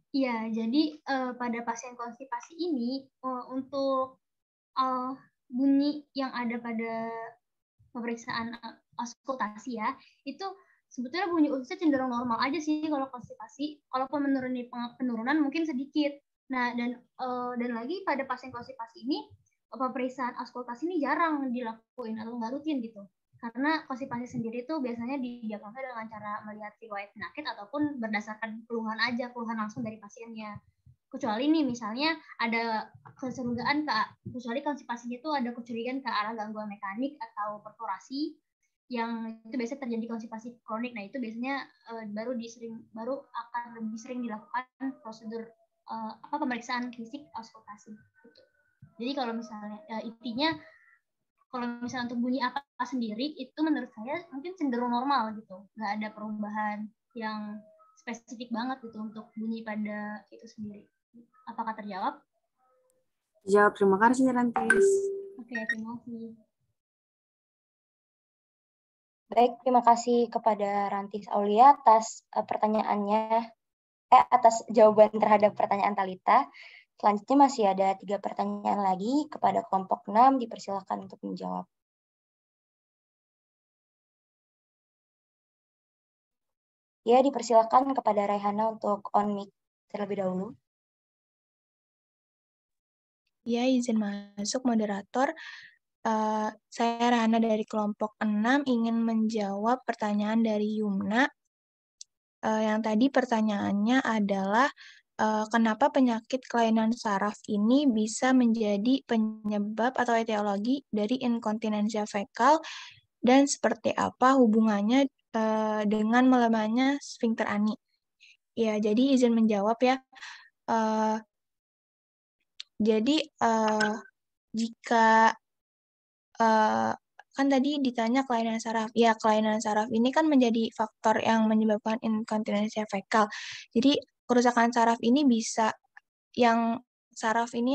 Ya, jadi pada pasien konstipasi ini untuk bunyi yang ada pada pemeriksaan auskultasi ya, itu sebetulnya bunyi ususnya cenderung normal aja sih kalau konstipasi. Kalaupun penurunan mungkin sedikit. Nah, dan lagi pada pasien konstipasi ini pemeriksaan auskultasi ini jarang dilakuin atau nggak rutin gitu. Karena konstipasi sendiri itu biasanya didiagnosa dengan cara melihat riwayat penyakit ataupun berdasarkan keluhan langsung dari pasiennya. Kecuali nih misalnya ada kecurigaan kecuali konstipasinya itu ada kecurigaan ke arah gangguan mekanik atau perforasi yang itu biasanya terjadi konstipasi kronik. Nah, itu biasanya baru akan lebih sering dilakukan prosedur pemeriksaan fisik auskultasi gitu. Jadi kalau misalnya intinya kalau misalnya untuk bunyi apa sendiri itu menurut saya mungkin cenderung normal gitu, nggak ada perubahan yang spesifik banget gitu untuk bunyi pada itu sendiri. Apakah terjawab? Jawab, terima kasih Rantis. Oke, terima kasih. Baik, terima kasih kepada Rantis Aulia atas pertanyaannya, atas jawaban terhadap pertanyaan Talita. Selanjutnya masih ada 3 pertanyaan lagi kepada kelompok 6, dipersilakan untuk menjawab. Ya, dipersilakan kepada Raihana untuk on mic terlebih dahulu. Ya, izin masuk moderator. Saya Rahana dari kelompok 6 ingin menjawab pertanyaan dari Yumna. Yang tadi pertanyaannya adalah kenapa penyakit kelainan saraf ini bisa menjadi penyebab atau etiologi dari inkontinensia fekal dan seperti apa hubungannya dengan melemahnya sphincter ani. Ya, jadi izin menjawab ya. Jadi jika kan tadi ditanya kelainan saraf. Ya, kelainan saraf ini kan menjadi faktor yang menyebabkan inkontinensia fekal. Jadi kerusakan saraf ini bisa yang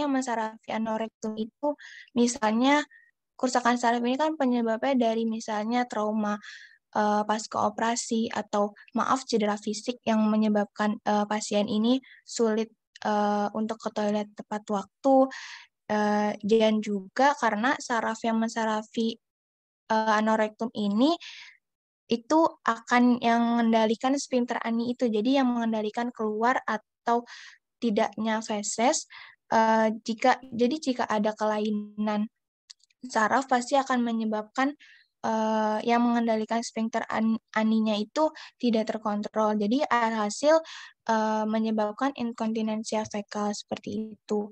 mensarafi anorektum itu misalnya kerusakan saraf ini kan penyebabnya dari misalnya trauma pasca operasi atau cedera fisik yang menyebabkan pasien ini sulit untuk ke toilet tepat waktu dan juga karena saraf yang mensarafi anorektum ini itu akan yang mengendalikan sphincter ani itu. Jadi yang mengendalikan keluar atau tidaknya feses. Jika ada kelainan saraf pasti akan menyebabkan yang mengendalikan sphincter aninya itu tidak terkontrol. Jadi alhasil menyebabkan inkontinensia fekal seperti itu.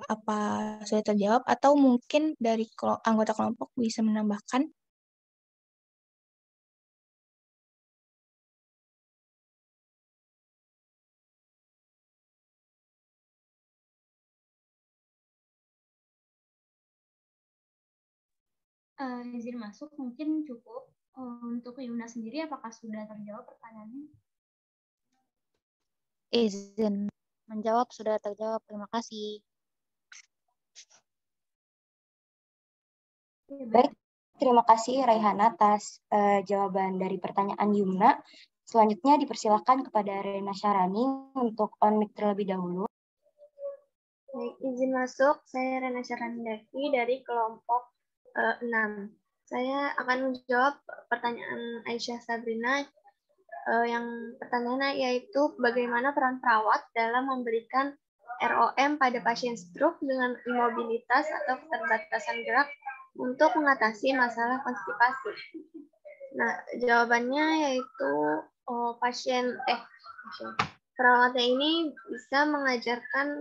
Apa sudah terjawab atau mungkin dari anggota kelompok bisa menambahkan? Izin masuk mungkin cukup. Untuk Yuna sendiri, apakah sudah terjawab pertanyaannya? Izin menjawab sudah terjawab. Terima kasih. Baik, terima kasih Raihana atas jawaban dari pertanyaan Yumna. Selanjutnya dipersilakan kepada Rena Syarani untuk on mic terlebih dahulu. Baik, izin masuk. Saya Rena Syarani dari kelompok 6. Saya akan menjawab pertanyaan Aisyah Sabrina yang pertanyaannya yaitu bagaimana peran perawat dalam memberikan ROM pada pasien stroke dengan imobilitas atau keterbatasan gerak untuk mengatasi masalah konstipasi. Nah, jawabannya yaitu perawatnya ini bisa mengajarkan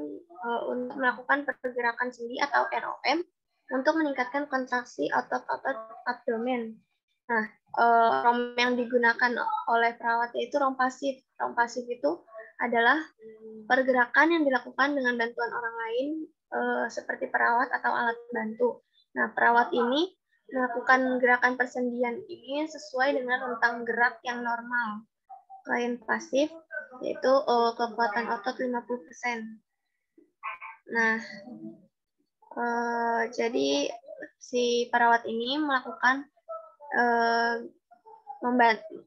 untuk melakukan pergerakan sendi atau ROM untuk meningkatkan kontraksi otot-otot abdomen. Nah, ROM yang digunakan oleh perawatnya itu ROM pasif. ROM pasif itu adalah pergerakan yang dilakukan dengan bantuan orang lain seperti perawat atau alat bantu. Nah, perawat ini melakukan gerakan persendian ini sesuai dengan rentang gerak yang normal. Klien pasif yaitu kekuatan otot 50%. Nah, jadi si perawat ini melakukan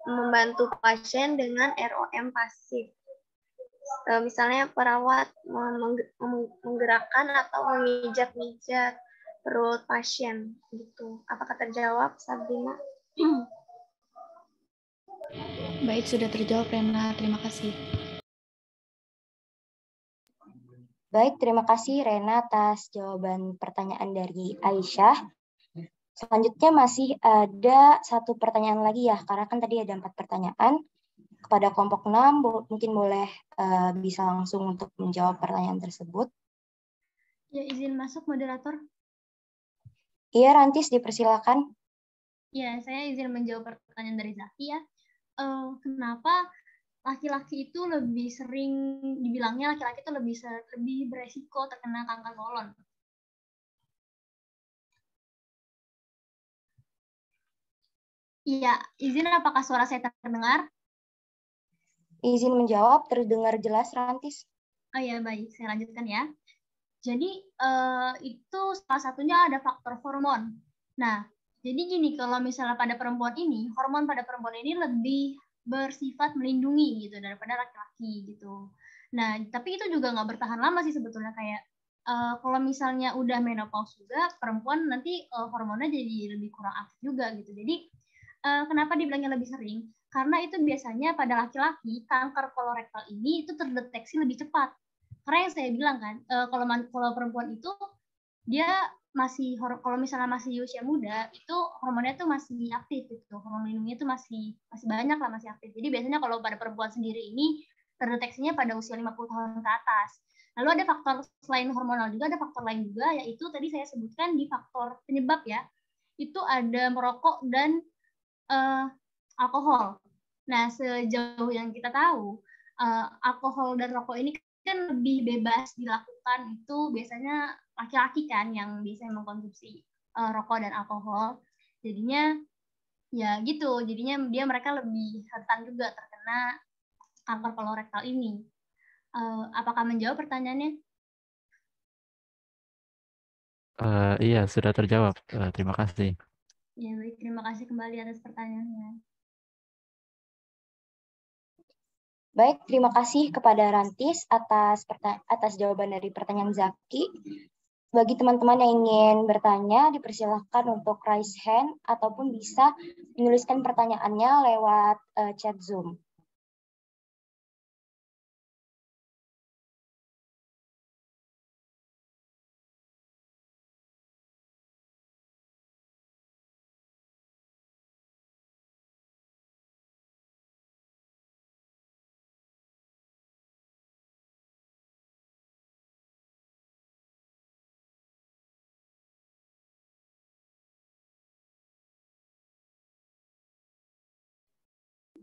membantu pasien dengan ROM pasif. Misalnya perawat menggerakkan atau memijat-mijat perut pasien gitu. Apakah terjawab, Sabrina? Baik, sudah terjawab Rena. Terima kasih. Baik, terima kasih Rena atas jawaban pertanyaan dari Aisyah. Selanjutnya masih ada satu pertanyaan lagi ya, karena kan tadi ada 4 pertanyaan. Kepada kelompok 6, mungkin boleh bisa langsung untuk menjawab pertanyaan tersebut. Ya, izin masuk moderator. Iya, Rantis, dipersilakan. Ya, saya izin menjawab pertanyaan dari Zaki ya. Kenapa laki-laki itu lebih sering, dibilangnya laki-laki itu lebih beresiko terkena kanker kolon? Iya, izin apakah suara saya terdengar? Izin menjawab, terdengar jelas, Rantis. Oh ya, baik. Saya lanjutkan ya. Jadi, itu salah satunya ada faktor hormon. Nah, jadi gini, kalau misalnya pada perempuan ini, hormon pada perempuan ini lebih bersifat melindungi gitu daripada laki-laki gitu. Nah, tapi itu juga nggak bertahan lama sih sebetulnya, kayak kalau misalnya udah menopause juga, perempuan nanti hormonnya jadi lebih kurang aktif juga gitu. Jadi, kenapa dibilangnya lebih sering? Karena itu biasanya pada laki-laki, kanker kolorektal ini itu terdeteksi lebih cepat. Karena yang saya bilang kan, kalau perempuan itu dia masih, kalau misalnya masih usia muda itu hormonnya tuh masih aktif gitu, hormon lindungnya tuh masih banyak lah, masih aktif. Jadi biasanya kalau pada perempuan sendiri ini terdeteksinya pada usia 50 tahun ke atas. Lalu ada faktor selain hormonal juga, ada faktor lain juga, yaitu tadi saya sebutkan di faktor penyebab ya, itu ada merokok dan alkohol. Nah, sejauh yang kita tahu, alkohol dan rokok ini kan lebih bebas dilakukan, itu biasanya laki-laki kan yang biasanya mengkonsumsi rokok dan alkohol. Jadinya ya gitu, jadinya mereka lebih rentan juga terkena kanker kolorektal ini. Apakah menjawab pertanyaannya? Iya, sudah terjawab. Terima kasih. Ya, baik. Terima kasih kembali atas pertanyaannya. Baik, terima kasih kepada Rantis atas jawaban dari pertanyaan Zaki. Bagi teman-teman yang ingin bertanya, dipersilahkan untuk raise hand ataupun bisa menuliskan pertanyaannya lewat chat Zoom.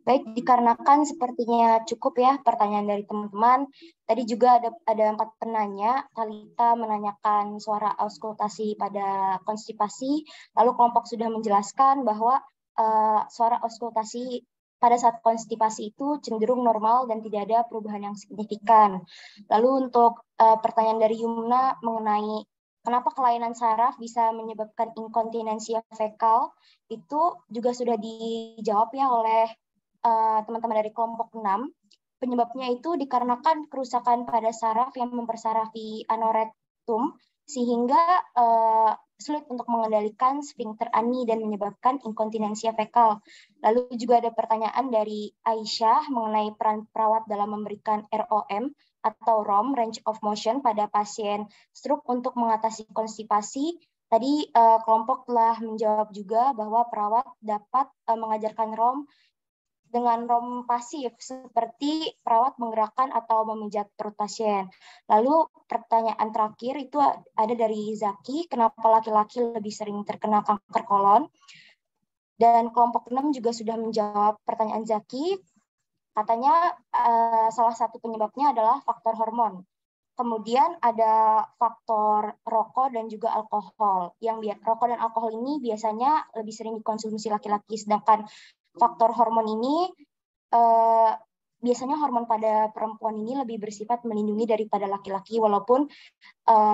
Baik, dikarenakan sepertinya cukup ya pertanyaan dari teman-teman. Tadi juga ada 4 penanya. Talita menanyakan suara auskultasi pada konstipasi, lalu kelompok sudah menjelaskan bahwa suara auskultasi pada saat konstipasi itu cenderung normal dan tidak ada perubahan yang signifikan. Lalu untuk pertanyaan dari Yumna mengenai kenapa kelainan saraf bisa menyebabkan inkontinensi fekal, itu juga sudah dijawab ya oleh teman-teman dari kelompok 6. Penyebabnya itu dikarenakan kerusakan pada saraf yang mempersarafi anorektum sehingga sulit untuk mengendalikan sphincter ani dan menyebabkan inkontinensi fekal. Lalu juga ada pertanyaan dari Aisyah mengenai peran perawat dalam memberikan ROM atau ROM, range of motion, pada pasien stroke untuk mengatasi konstipasi. Tadi kelompok telah menjawab juga bahwa perawat dapat mengajarkan ROM dengan ROM pasif, seperti perawat menggerakkan atau memijat perut pasien. Lalu pertanyaan terakhir itu ada dari Zaki, kenapa laki-laki lebih sering terkena kanker kolon? Dan kelompok 6 juga sudah menjawab pertanyaan Zaki, katanya salah satu penyebabnya adalah faktor hormon. Kemudian ada faktor rokok dan juga alkohol. Yang rokok dan alkohol ini biasanya lebih sering dikonsumsi laki-laki, sedangkan faktor hormon ini biasanya hormon pada perempuan ini lebih bersifat melindungi daripada laki-laki, walaupun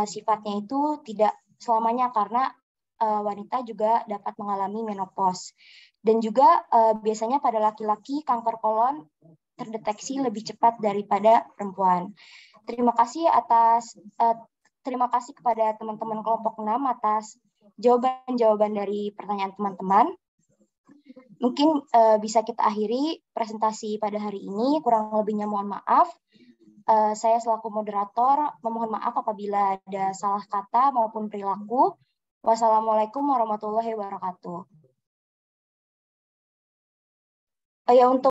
sifatnya itu tidak selamanya karena wanita juga dapat mengalami menopause. Dan juga biasanya pada laki-laki kanker kolon terdeteksi lebih cepat daripada perempuan. Terima kasih kepada teman-teman kelompok 6 atas jawaban-jawaban dari pertanyaan teman-teman. Mungkin bisa kita akhiri presentasi pada hari ini. Kurang lebihnya mohon maaf. Saya selaku moderator memohon maaf apabila ada salah kata maupun perilaku. Wassalamualaikum warahmatullahi wabarakatuh. Untuk